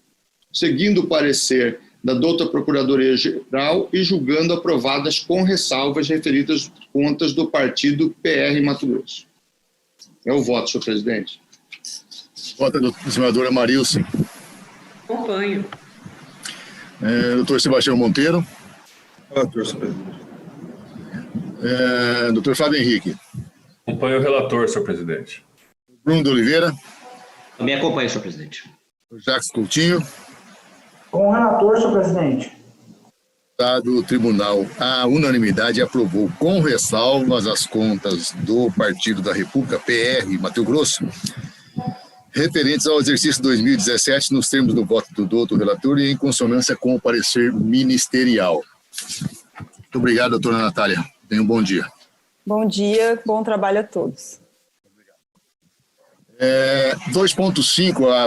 seguindo o parecer da douta Procuradoria-Geral e julgando aprovadas com ressalvas referidas contas do partido PR Mato Grosso. É o voto, senhor presidente. Vota do senadora Marilson. Acompanho. Doutor Sebastião Monteiro. Relator, senhor presidente. Doutor Fábio Henrique. Acompanho o relator, senhor presidente. Bruno de Oliveira. Também acompanho, senhor presidente. Jacques Coutinho. Com o relator, senhor presidente. O tribunal, a unanimidade, aprovou com ressalvas as contas do Partido da República, PR Mato Grosso, referentes ao exercício 2017, nos termos do voto do doutor relator e em consonância com o parecer ministerial. Muito obrigado, doutora Natália. Tenha um bom dia. Bom dia, bom trabalho a todos. 2.5, há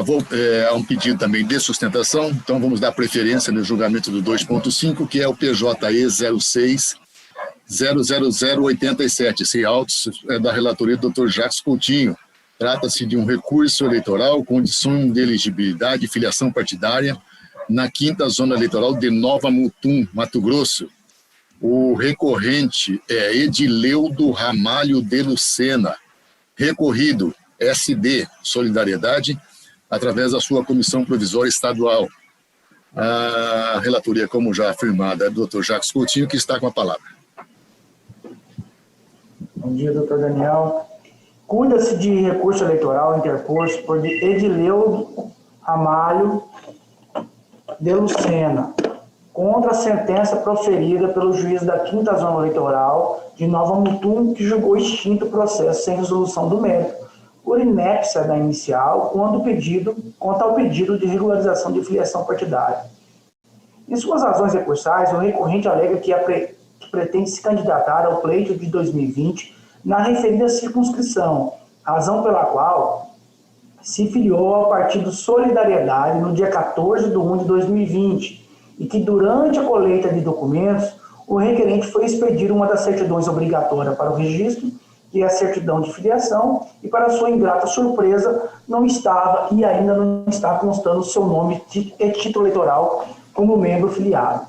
um pedido também de sustentação, então vamos dar preferência no julgamento do 2.5, que é o PJE 06-00087, sem autos, da relatoria do Dr. Jacques Coutinho. Trata-se de um recurso eleitoral, condição de elegibilidade e filiação partidária na 5ª Zona Eleitoral de Nova Mutum, Mato Grosso. O recorrente é Edileudo Ramalho de Lucena, recorrido SD Solidariedade, através da sua Comissão Provisória Estadual. A relatoria, como já afirmada, é do Dr. Jacques Coutinho, que está com a palavra. Bom dia, doutor Daniel. Cuida-se de recurso eleitoral interposto por Edileudo Ramalho de Lucena, contra a sentença proferida pelo juiz da 5ª Zona Eleitoral de Nova Mutum, que julgou extinto o processo sem resolução do mérito, por inépcia da inicial, quanto ao pedido de regularização de filiação partidária. Em suas razões recursais, o recorrente alega que pretende se candidatar ao pleito de 2020 na referida circunscrição, razão pela qual se filiou ao Partido Solidariedade no dia 14 de 1 de 2020, e que durante a colheita de documentos, o requerente foi expedir uma das certidões obrigatórias para o registro, que é a certidão de filiação, e para sua ingrata surpresa, não estava e ainda não está constando seu nome e título eleitoral como membro filiado.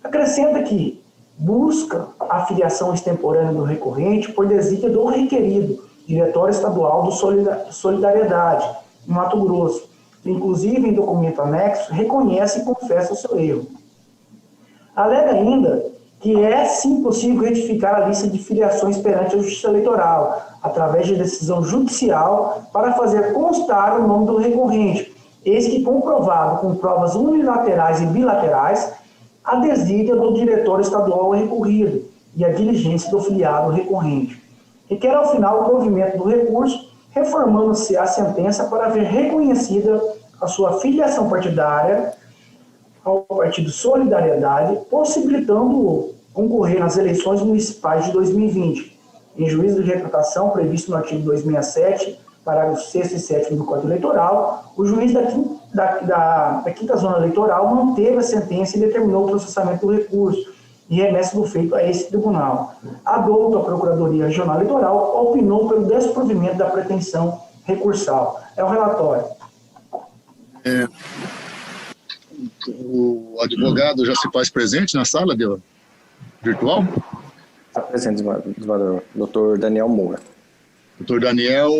Acrescenta que busca a filiação extemporânea do recorrente por desígnio do requerido, Diretório Estadual do Solidariedade, em Mato Grosso, que, inclusive em documento anexo, reconhece e confessa o seu erro. Alega ainda que é sim possível retificar a lista de filiações perante a Justiça Eleitoral, através de decisão judicial, para fazer constar o nome do recorrente, eis que comprovado com provas unilaterais e bilaterais, a desídia do Diretório Estadual recorrido e a diligência do filiado recorrente. Requer, ao final, o provimento do recurso, reformando-se a sentença para ver reconhecida a sua filiação partidária ao Partido Solidariedade, possibilitando-o concorrer nas eleições municipais de 2020. Em juízo de retratação previsto no artigo 267, parágrafos 6º e 7º do Código Eleitoral, o juiz da 5ª Zona Eleitoral manteve a sentença e determinou o processamento do recurso e remessa do feito a esse tribunal. A douta Procuradoria Regional Eleitoral opinou pelo desprovimento da pretensão recursal. É o relatório. O advogado já se faz presente na sala virtual? Está presente, doutor Daniel Moura. Doutor Daniel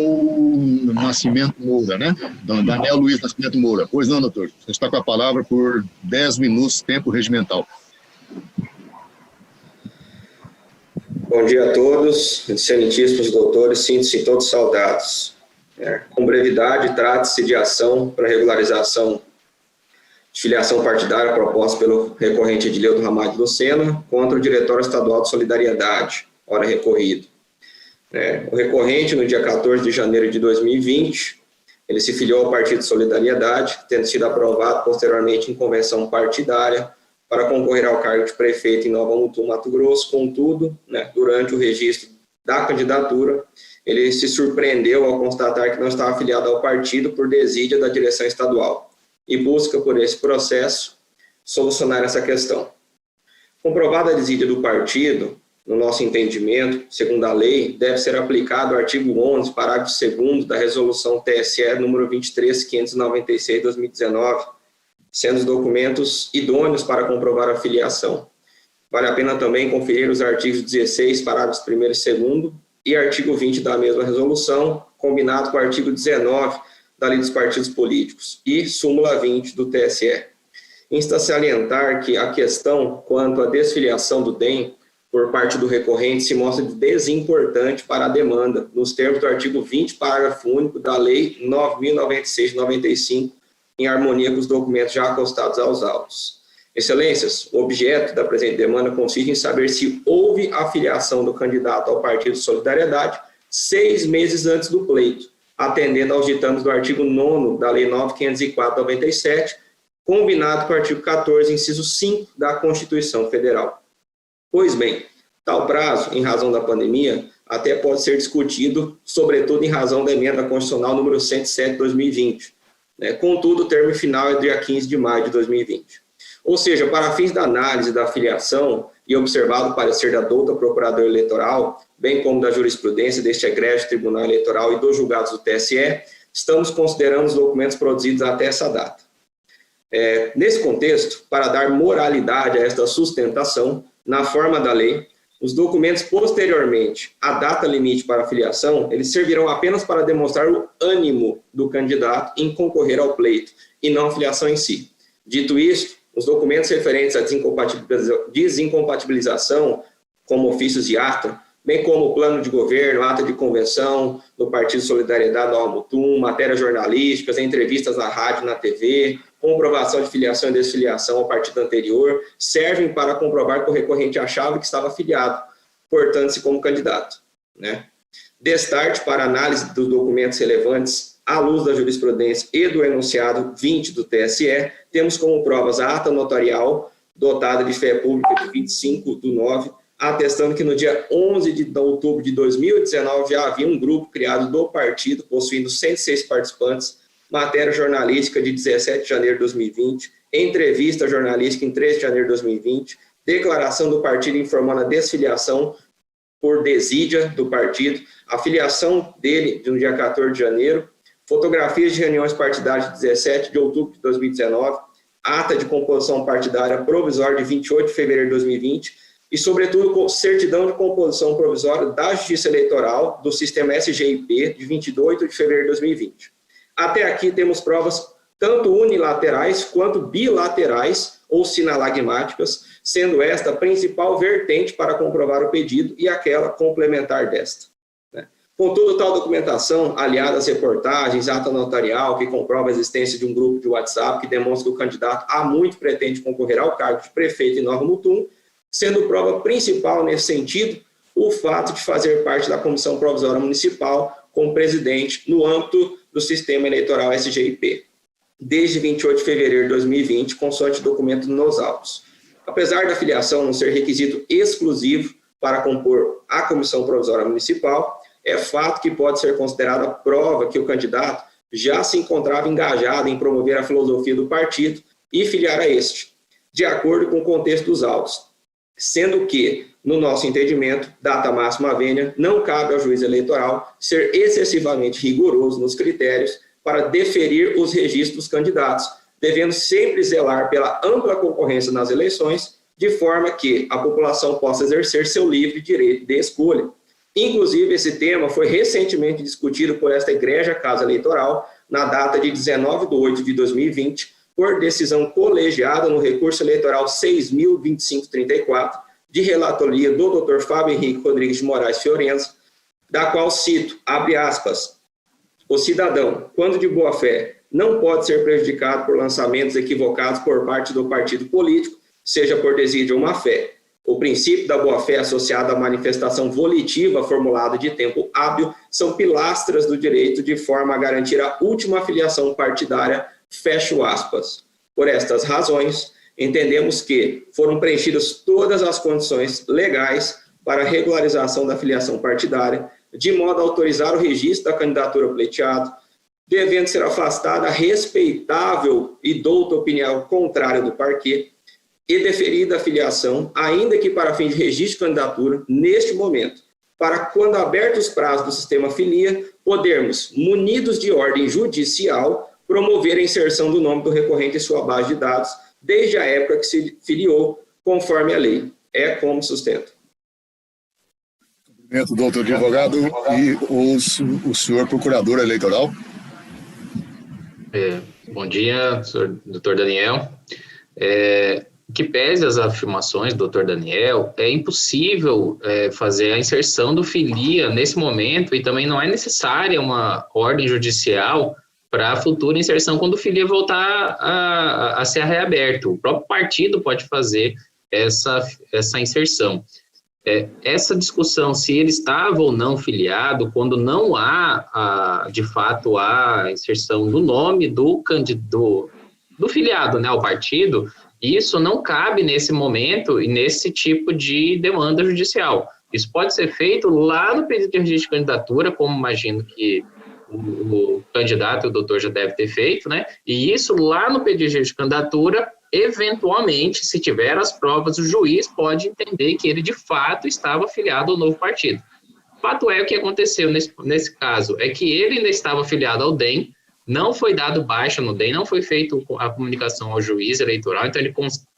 Nascimento Moura, né? Daniel Luiz Nascimento Moura. Pois não, doutor. Você está com a palavra por 10 minutos, tempo regimental. Bom dia a todos, excelentíssimos doutores, sinto-se todos saudados. Com brevidade, trata-se de ação para regularização de filiação partidária proposta pelo recorrente Edileudo Ramalho de Lucena contra o Diretório Estadual de Solidariedade, ora recorrido. O recorrente, no dia 14 de janeiro de 2020, ele se filiou ao Partido Solidariedade, tendo sido aprovado posteriormente em convenção partidária para concorrer ao cargo de prefeito em Nova Mutum, Mato Grosso. Contudo, durante o registro da candidatura, ele se surpreendeu ao constatar que não estava afiliado ao partido por desídia da direção estadual e busca, por esse processo, solucionar essa questão. Comprovada a desídia do partido, no nosso entendimento, segundo a lei, deve ser aplicado o artigo 11, parágrafo 2º da resolução TSE número 23.596/2019, sendo os documentos idôneos para comprovar a filiação. Vale a pena também conferir os artigos 16, parágrafos 1º e 2º, e artigo 20 da mesma resolução, combinado com o artigo 19 da Lei dos Partidos Políticos e súmula 20 do TSE. Insta a salientar que a questão quanto à desfiliação do DEM por parte do recorrente se mostra desimportante para a demanda, nos termos do artigo 20, parágrafo único da Lei 9.096 de 95, em harmonia com os documentos já acostados aos autos. Excelências, o objeto da presente demanda consiste em saber se houve a filiação do candidato ao Partido Solidariedade 6 meses antes do pleito, atendendo aos ditames do artigo 9º da Lei 9.504 de 97, combinado com o artigo 14, inciso 5 da Constituição Federal. Pois bem, tal prazo, em razão da pandemia, até pode ser discutido, sobretudo em razão da emenda constitucional número 107 de 2020. Contudo, o termo final é dia 15 de maio de 2020. Ou seja, para fins da análise da filiação e observado o parecer da douta Procuradora Eleitoral, bem como da jurisprudência deste egrégio Tribunal Eleitoral e dos julgados do TSE, estamos considerando os documentos produzidos até essa data. Nesse contexto, para dar moralidade a esta sustentação, na forma da lei, os documentos posteriormente à data limite para a filiação, eles servirão apenas para demonstrar o ânimo do candidato em concorrer ao pleito, e não a filiação em si. Dito isto, os documentos referentes à desincompatibilização, como ofícios de ata, bem como o plano de governo, ata de convenção do Partido Solidariedade do Mutum, matérias jornalísticas, entrevistas na rádio e na TV, comprovação de filiação e desfiliação ao partido anterior, servem para comprovar que o recorrente achava que estava afiliado, portando-se como candidato. Destarte para análise dos documentos relevantes à luz da jurisprudência e do enunciado 20 do TSE, temos como provas a ata notarial dotada de fé pública de 25/9, atestando que no dia 11 de outubro de 2019 já havia um grupo criado do partido, possuindo 106 participantes, matéria jornalística de 17 de janeiro de 2020, entrevista jornalística em 13 de janeiro de 2020, declaração do partido informando a desfiliação por desídia do partido, a filiação dele no dia 14 de janeiro, fotografias de reuniões partidárias de 17 de outubro de 2019, ata de composição partidária provisória de 28 de fevereiro de 2020, e, sobretudo, certidão de composição provisória da Justiça Eleitoral do sistema SGIP de 28 de fevereiro de 2020. Até aqui temos provas tanto unilaterais quanto bilaterais ou sinalagmáticas, sendo esta a principal vertente para comprovar o pedido e aquela complementar desta. Contudo, tal documentação, aliada às reportagens, ata notarial, que comprova a existência de um grupo de WhatsApp que demonstra que o candidato há muito pretende concorrer ao cargo de prefeito em Nova Mutum, sendo prova principal nesse sentido o fato de fazer parte da Comissão Provisória Municipal como presidente no âmbito do sistema eleitoral SGIP, desde 28 de fevereiro de 2020, consoante documento nos autos. Apesar da filiação não ser requisito exclusivo para compor a Comissão Provisória Municipal, é fato que pode ser considerada prova que o candidato já se encontrava engajado em promover a filosofia do partido e filiar a este, de acordo com o contexto dos autos, sendo que, no nosso entendimento, data máxima vênia, não cabe ao juiz eleitoral ser excessivamente rigoroso nos critérios para deferir os registros dos candidatos, devendo sempre zelar pela ampla concorrência nas eleições, de forma que a população possa exercer seu livre direito de escolha. Inclusive, esse tema foi recentemente discutido por esta egrégia Casa Eleitoral, na data de 19/8 de 2020, por decisão colegiada no recurso eleitoral 6.025/34, de relatoria do Dr. Fábio Henrique Rodrigues de Moraes Fiorenza, da qual cito, abre aspas, o cidadão, quando de boa fé, não pode ser prejudicado por lançamentos equivocados por parte do partido político, seja por desídia ou má fé. O princípio da boa-fé associado à manifestação volitiva formulada de tempo hábil são pilastras do direito de forma a garantir a última filiação partidária, fecho aspas. Por estas razões, entendemos que foram preenchidas todas as condições legais para a regularização da filiação partidária, de modo a autorizar o registro da candidatura pleiteada, devendo ser afastada a respeitável e douta opinião contrária do parquê, e deferida a filiação, ainda que para fim de registro de candidatura, neste momento, para quando abertos os prazos do sistema filia, podermos, munidos de ordem judicial, promover a inserção do nome do recorrente em sua base de dados, desde a época que se filiou, conforme a lei. É como sustento. Cumprimento, doutor advogado, e o senhor procurador eleitoral. Bom dia, doutor Daniel. Que pese as afirmações do Dr. Daniel, é impossível fazer a inserção do filia nesse momento e também não é necessária uma ordem judicial para a futura inserção quando o filia voltar a ser reaberto. O próprio partido pode fazer essa inserção. Essa discussão se ele estava ou não filiado, quando não há, de fato, a inserção do nome do filiado, né, ao partido, isso não cabe nesse momento e nesse tipo de demanda judicial. Isso pode ser feito lá no pedido de registro de candidatura, como imagino que o candidato e o doutor já deve ter feito, né? E isso lá no pedido de registro de candidatura, eventualmente, se tiver as provas, o juiz pode entender que ele de fato estava afiliado ao novo partido. O fato é o que aconteceu nesse caso, é que ele ainda estava afiliado ao DEM, não foi dado baixa no DEM, não foi feita a comunicação ao juiz eleitoral, então ele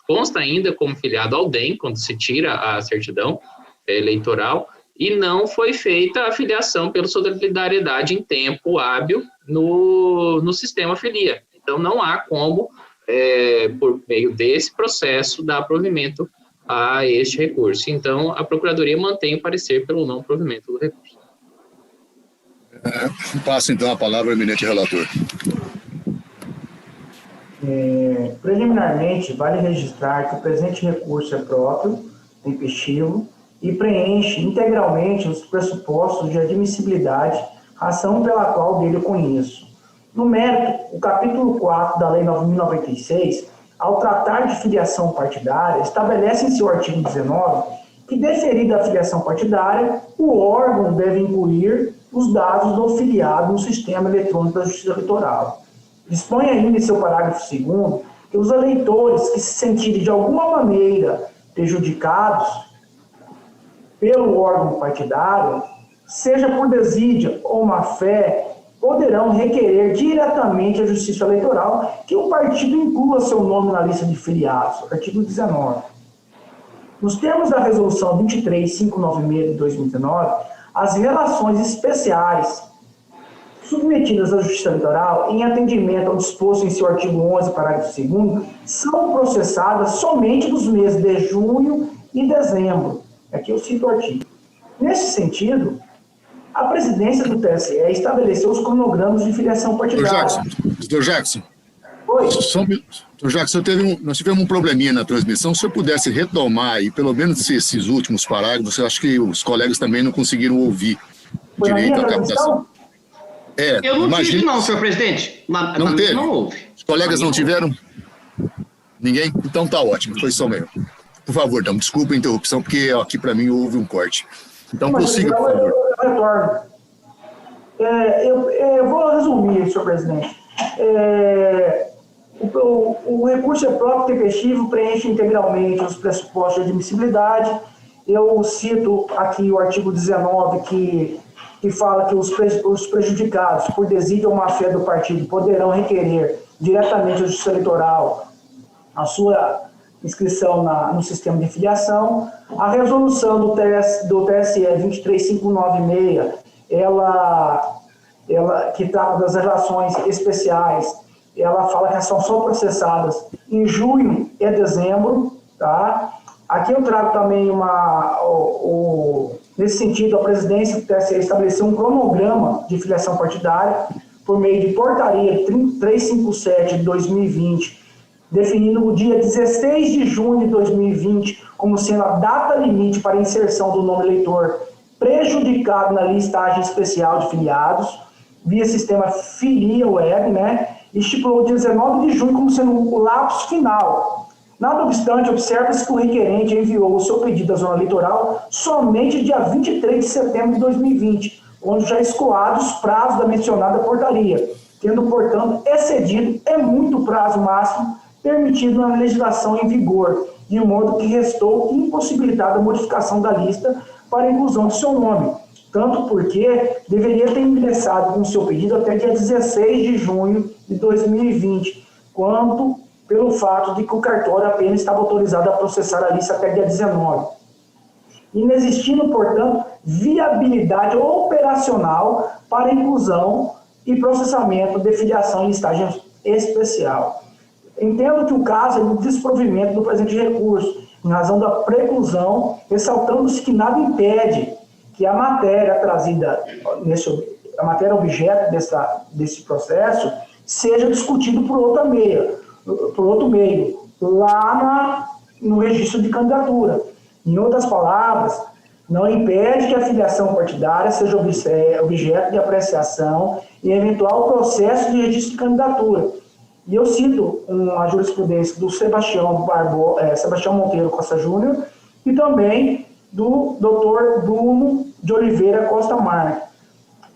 consta ainda como filiado ao DEM, quando se tira a certidão eleitoral, e não foi feita a filiação pela solidariedade em tempo hábil no sistema filia. Então, não há como, por meio desse processo, dar provimento a este recurso. Então, a Procuradoria mantém o parecer pelo não provimento do recurso. Passo, então, a palavra ao eminente relator. Preliminarmente, vale registrar que o presente recurso é próprio, tempestivo e preenche integralmente os pressupostos de admissibilidade, razão pela qual dele conheço. No mérito, o capítulo 4 da Lei 9.096, ao tratar de filiação partidária, estabelece em seu artigo 19 que, deferida a filiação partidária, o órgão deve incluir os dados do filiado no sistema eletrônico da Justiça Eleitoral. Dispõe ainda em seu parágrafo 2º que os eleitores que se sentirem de alguma maneira prejudicados pelo órgão partidário, seja por desídia ou má-fé, poderão requerer diretamente à Justiça Eleitoral que o partido inclua seu nome na lista de filiados, artigo 19. Nos termos da Resolução 23596 de 2019, as relações especiais submetidas à Justiça Eleitoral, em atendimento ao disposto em seu artigo 11, parágrafo 2º, são processadas somente nos meses de junho e dezembro. Aqui eu cito o artigo. Nesse sentido, a presidência do TSE estabeleceu os cronogramas de filiação partidária. Doutor Jackson. Oi. Doutor Jackson, nós tivemos um probleminha na transmissão. Se eu pudesse retomar, e pelo menos esses últimos parágrafos, eu acho que os colegas também não conseguiram ouvir direito a captação. Eu não tive, não, senhor presidente. Não teve? Não houve. Os colegas não tiveram? Ninguém? Então tá ótimo, foi só mesmo. Por favor, então, desculpa a interrupção, porque aqui para mim houve um corte. Então, prossiga, por favor. Eu retorno. Eu vou resumir, senhor presidente. O recurso é próprio, tempestivo, preenche integralmente os pressupostos de admissibilidade. Eu cito aqui o artigo 19, que fala que os prejudicados por desídia ou má-fé do partido poderão requerer diretamente à Justiça Eleitoral a sua inscrição no sistema de filiação. A resolução do TSE 23596, ela que trata das relações especiais, ela fala que são só processadas em junho e dezembro, tá? Aqui eu trago também nesse sentido, a presidência do TSE estabeleceu um cronograma de filiação partidária por meio de portaria 357 de 2020, definindo o dia 16 de junho de 2020 como sendo a data limite para inserção do nome eleitor prejudicado na listagem especial de filiados, via sistema Filia Web, né? E estipulou 19 de junho como sendo o lapso final. Nada obstante, observa-se que o requerente enviou o seu pedido à zona eleitoral somente dia 23 de setembro de 2020, onde já escoados os prazos da mencionada portaria, tendo, portanto, excedido muito o prazo máximo permitido na legislação em vigor, de modo que restou impossibilitada a modificação da lista para a inclusão de seu nome, tanto porque deveria ter ingressado com seu pedido até dia 16 de junho de 2020, quanto pelo fato de que o cartório apenas estava autorizado a processar a lista até dia 19. Inexistindo, portanto, viabilidade operacional para inclusão e processamento de filiação em listagem especial. Entendo que o caso é do desprovimento do presente recurso, em razão da preclusão, ressaltando-se que nada impede que a matéria trazida, a matéria objeto desse processo, seja discutido por outro meio, lá no registro de candidatura. Em outras palavras, não impede que a filiação partidária seja objeto de apreciação em eventual processo de registro de candidatura. E eu cito a jurisprudência do Sebastião Monteiro Costa Júnior e também do Dr. Bruno de Oliveira Costa Marques.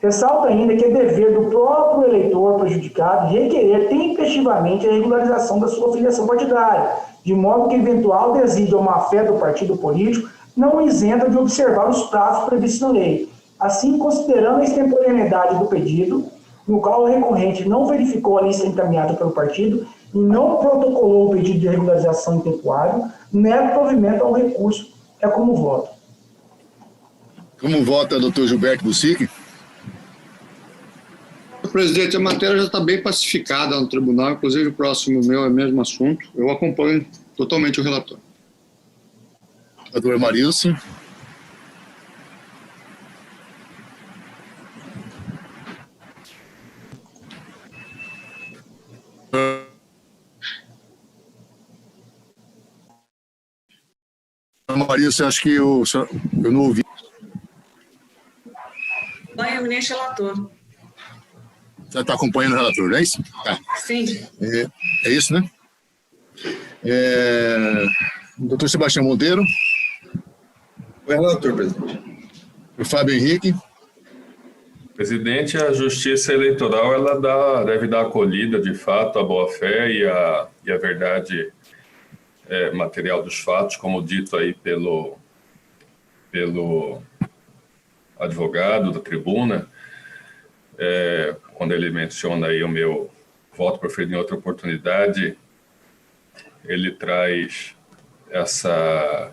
Ressalta ainda que é dever do próprio eleitor prejudicado requerer tempestivamente a regularização da sua filiação partidária, de modo que eventual desídia ou má-fé do partido político não isenta de observar os prazos previstos na lei. Assim, considerando a extemporaneidade do pedido, no qual o recorrente não verificou a lista encaminhada pelo partido e não protocolou o pedido de regularização em tempo hábil, nego provimento ao recurso. É como voto. Como vota o doutor Gilberto Bussic? Presidente, a matéria já está bem pacificada no tribunal, inclusive o próximo meu é o mesmo assunto. Eu acompanho totalmente o relator. Doutor Marilson. Marilson, acho que eu não ouvi. Vai, eminente relator. Você está acompanhando o relator, não é isso? Tá. Sim. É isso, né? Doutor Sebastião Monteiro. O relator, presidente. O Fábio Henrique. Presidente, a Justiça Eleitoral ela deve dar acolhida, de fato, à boa-fé e à verdade material dos fatos, como dito aí pelo advogado da tribuna, quando ele menciona aí o meu voto preferido em outra oportunidade, ele traz essa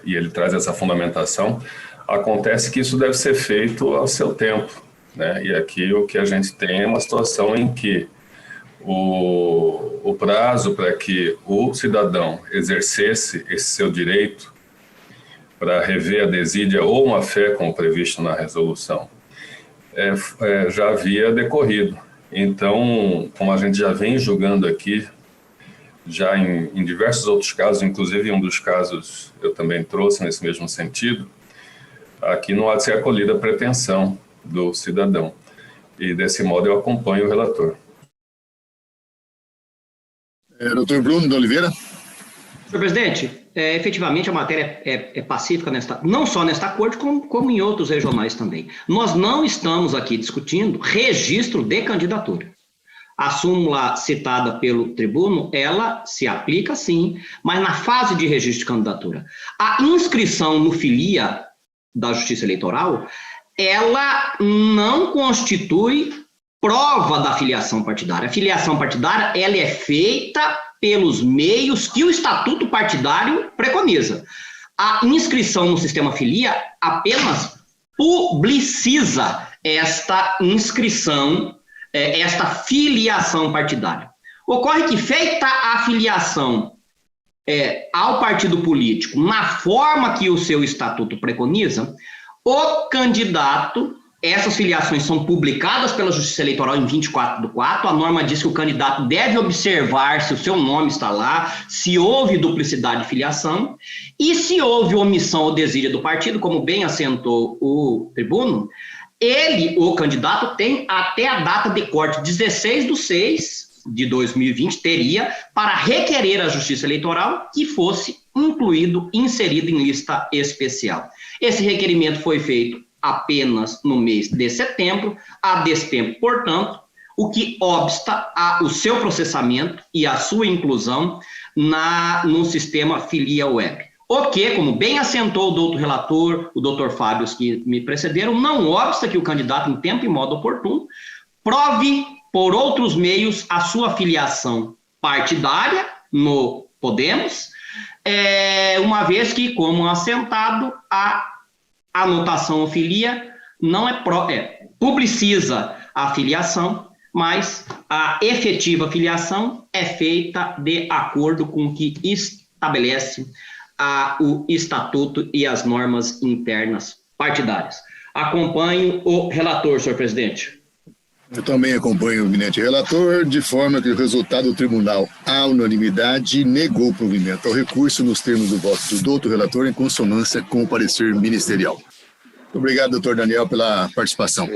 fundamentação. Acontece que isso deve ser feito ao seu tempo, né? E aqui o que a gente tem é uma situação em que o prazo para que o cidadão exercesse esse seu direito para rever a desídia ou uma fé, como previsto na resolução, já havia decorrido. Então, como a gente já vem julgando aqui, já em diversos outros casos, inclusive um dos casos eu também trouxe nesse mesmo sentido, aqui não há de ser acolhida a pretensão do cidadão. E desse modo eu acompanho o relator. Doutor Bruno de Oliveira. Senhor presidente, efetivamente a matéria é pacífica, não só nesta corte, como em outros regionais também. Nós não estamos aqui discutindo registro de candidatura. A súmula citada pelo tribuno, ela se aplica sim, mas na fase de registro de candidatura. A inscrição no filia da Justiça Eleitoral, ela não constitui prova da filiação partidária. A filiação partidária, ela é feita pelos meios que o Estatuto Partidário preconiza. A inscrição no sistema filia apenas publiciza esta inscrição, esta filiação partidária. Ocorre que, feita a filiação ao partido político, na forma que o seu Estatuto preconiza, o candidato, essas filiações são publicadas pela Justiça Eleitoral em 24/4, a norma diz que o candidato deve observar se o seu nome está lá, se houve duplicidade de filiação, e se houve omissão ou desídia do partido, como bem assentou o tribuno, o candidato, tem até a data de corte 16/6/2020, teria para requerer à Justiça Eleitoral que fosse inserido em lista especial. Esse requerimento foi feito apenas no mês de setembro, a destempo, portanto, o que obsta ao seu processamento e à sua inclusão no sistema Filia Web. O que, como bem assentou o doutor relator, o doutor Fábio, que me precederam, não obsta que o candidato, em tempo e modo oportuno, prove por outros meios a sua filiação partidária no Podemos, uma vez que, como assentado, a anotação filia não publiciza a filiação, mas a efetiva filiação é feita de acordo com o que estabelece o estatuto e as normas internas partidárias. Acompanho o relator, senhor presidente. Eu também acompanho o eminente relator, de forma que o resultado do tribunal, à unanimidade, negou o provimento ao recurso nos termos do voto do doutor relator, em consonância com o parecer ministerial. Muito obrigado, doutor Daniel, pela participação.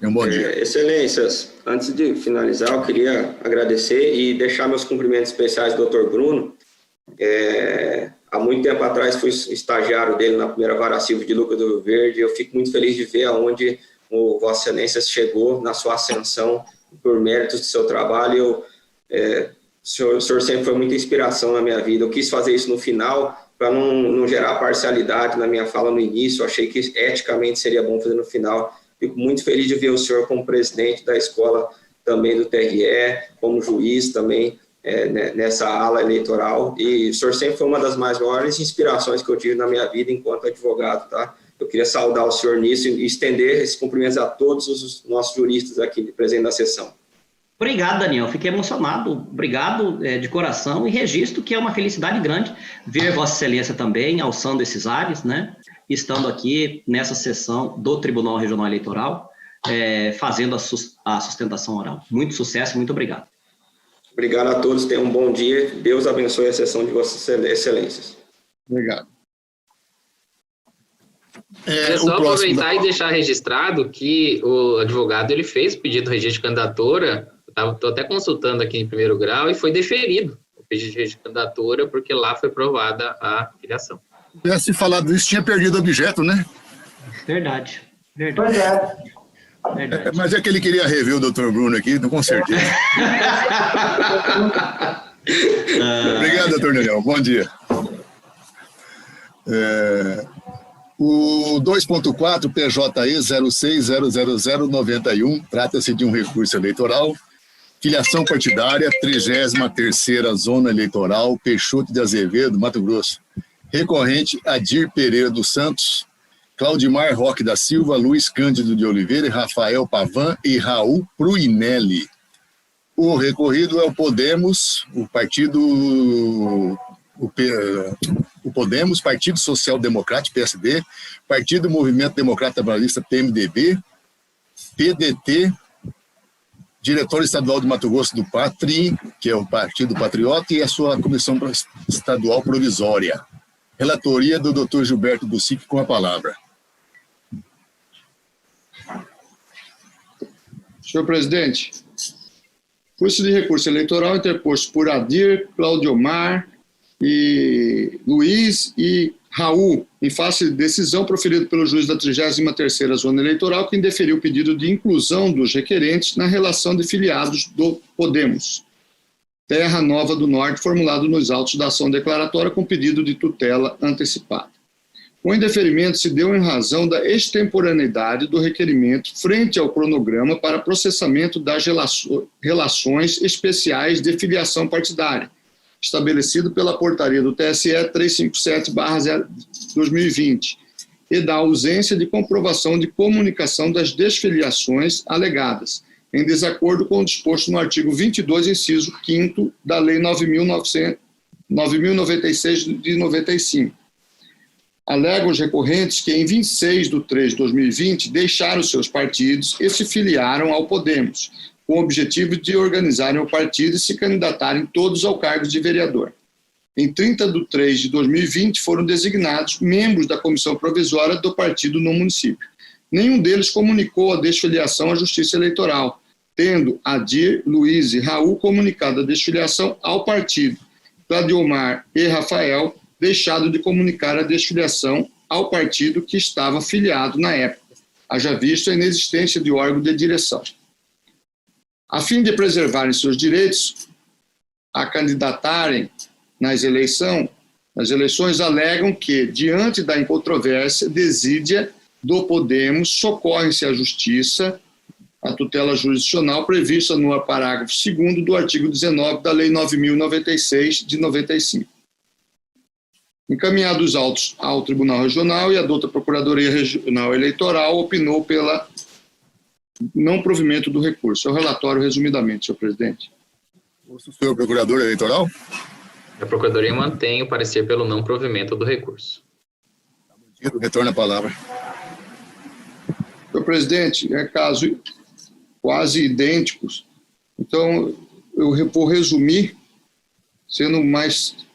Um bom dia. Excelências, antes de finalizar, eu queria agradecer e deixar meus cumprimentos especiais ao doutor Bruno. Há muito tempo atrás fui estagiário dele na primeira vara civil de Lucas do Rio Verde. Eu fico muito feliz de ver aonde o Vossa Excelência chegou na sua ascensão por méritos do seu trabalho. O senhor sempre foi muita inspiração na minha vida. Eu quis fazer isso no final para não gerar parcialidade na minha fala no início. Eu achei que eticamente seria bom fazer no final. Fico muito feliz de ver o senhor como presidente da Escola também do TRE, como juiz também nessa ala eleitoral, e o senhor sempre foi uma das maiores inspirações que eu tive na minha vida enquanto advogado, tá? Eu queria saudar o senhor nisso e estender esses cumprimentos a todos os nossos juristas aqui presentes na sessão. Obrigado, Daniel. Fiquei emocionado. Obrigado de coração e registro que é uma felicidade grande ver Vossa Excelência também alçando esses ares, né? Estando aqui nessa sessão do Tribunal Regional Eleitoral, fazendo a sustentação oral. Muito sucesso, muito obrigado. Obrigado a todos, tenham um bom dia. Deus abençoe a sessão de Vossas Excelências. Obrigado. Só aproveitar e deixar registrado que o advogado ele fez o pedido de registro de candidatura, estou até consultando aqui em primeiro grau, e foi deferido o pedido de registro de candidatura, porque lá foi provada a filiação. Se tivesse falado isso, tinha perdido o objeto, né? Verdade. Pois é. Mas é que ele queria rever o Dr. Bruno aqui, com certeza. Obrigado, Dr. Daniel. Bom dia. O 2.4 PJE 06000091 trata-se de um recurso eleitoral, filiação partidária, 33ª Zona Eleitoral, Peixoto de Azevedo, Mato Grosso. Recorrente Adir Pereira dos Santos, Claudimar Roque da Silva, Luiz Cândido de Oliveira, Rafael Pavan e Raul Pruinelli. O recorrido é o Podemos, o Podemos, Partido Social Democrático, PSD, Partido Movimento Democrata Trabalhista, PMDB, PDT, Diretor Estadual de Mato Grosso do PATRI, que é o Partido Patriota, e a sua Comissão Estadual Provisória. Relatoria do Dr. Gilberto Bucic com a palavra. Senhor presidente, curso de recurso eleitoral interposto por Adir, Claudiomar e Luiz e Raul, em face de decisão proferida pelo juiz da 33ª Zona Eleitoral, que indeferiu o pedido de inclusão dos requerentes na relação de filiados do Podemos, Terra Nova do Norte, formulado nos autos da ação declaratória com pedido de tutela antecipada. O indeferimento se deu em razão da extemporaneidade do requerimento frente ao cronograma para processamento das relações especiais de filiação partidária, estabelecido pela portaria do TSE 357/2020, e da ausência de comprovação de comunicação das desfiliações alegadas, em desacordo com o disposto no artigo 22, inciso 5º da Lei 9.096 de 95. Alegam os recorrentes que, em 26 de 3 de 2020, deixaram seus partidos e se filiaram ao Podemos, com o objetivo de organizarem o partido e se candidatarem todos ao cargo de vereador. Em 30 de 3 de 2020, foram designados membros da comissão provisória do partido no município. Nenhum deles comunicou a desfiliação à Justiça Eleitoral, tendo Adir, Luiz e Raul comunicado a desfiliação ao partido. Claudiomar e Rafael deixado de comunicar a desfiliação ao partido que estava filiado na época, haja visto a inexistência de órgão de direção. A fim de preservarem seus direitos a candidatarem nas eleições, alegam que, diante da incontrovérsia desídia do Podemos, socorrem-se à Justiça, a tutela jurisdicional prevista no parágrafo 2º do artigo 19 da Lei 9.096 de 95. Encaminhados os autos ao Tribunal Regional, e a douta Procuradoria Regional Eleitoral opinou pela não provimento do recurso. É o relatório, resumidamente, senhor presidente. O senhor procurador eleitoral? A Procuradoria mantém o parecer pelo não provimento do recurso. Retorna a palavra. Senhor presidente, é caso quase idênticos. Então, eu vou resumir, sendo o mais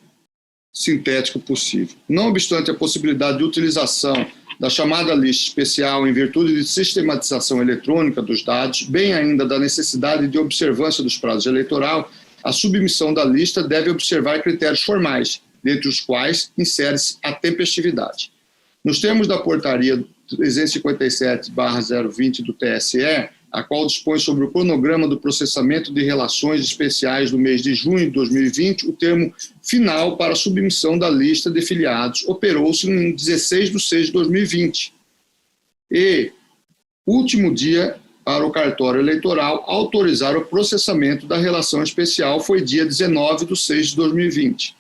sintético possível. Não obstante a possibilidade de utilização da chamada lista especial em virtude de sistematização eletrônica dos dados, bem ainda da necessidade de observância dos prazos eleitoral, a submissão da lista deve observar critérios formais, dentre os quais insere-se a tempestividade. Nos termos da portaria 357/020 do TSE, a qual dispõe sobre o cronograma do processamento de relações especiais do mês de junho de 2020, o termo final para a submissão da lista de filiados operou-se em 16 de 6 de 2020. E último dia para o cartório eleitoral autorizar o processamento da relação especial foi dia 19/6/2020.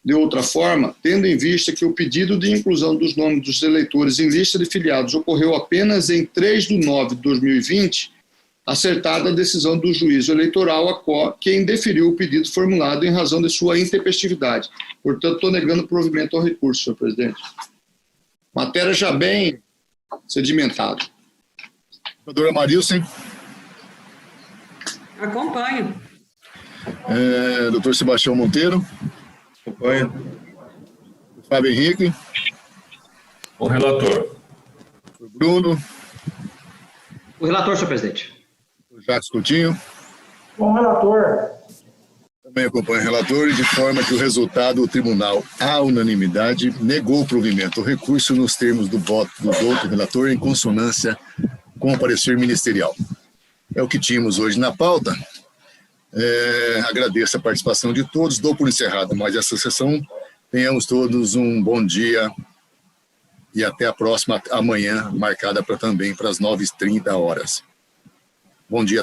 De outra forma, tendo em vista que o pedido de inclusão dos nomes dos eleitores em lista de filiados ocorreu apenas em 3/9/2020, acertada a decisão do juízo eleitoral, quem deferiu o pedido formulado em razão de sua intempestividade. Portanto, estou negando provimento ao recurso, senhor presidente. Matéria já bem sedimentada. Doutora Marilson. Acompanho. Doutor Sebastião Monteiro. Acompanho. Fábio Henrique. O relator. Bruno. O relator, senhor presidente. Jacques Coutinho. Bom relator. Também acompanho o relator, de forma que o resultado, o tribunal, à unanimidade, negou o provimento ao recurso nos termos do voto do doutor relator em consonância com o parecer ministerial. É o que tínhamos hoje na pauta. Agradeço a participação de todos, dou por encerrada mais essa sessão. Tenhamos todos um bom dia e até a próxima, amanhã, marcada também para as 9h30. Bom dia.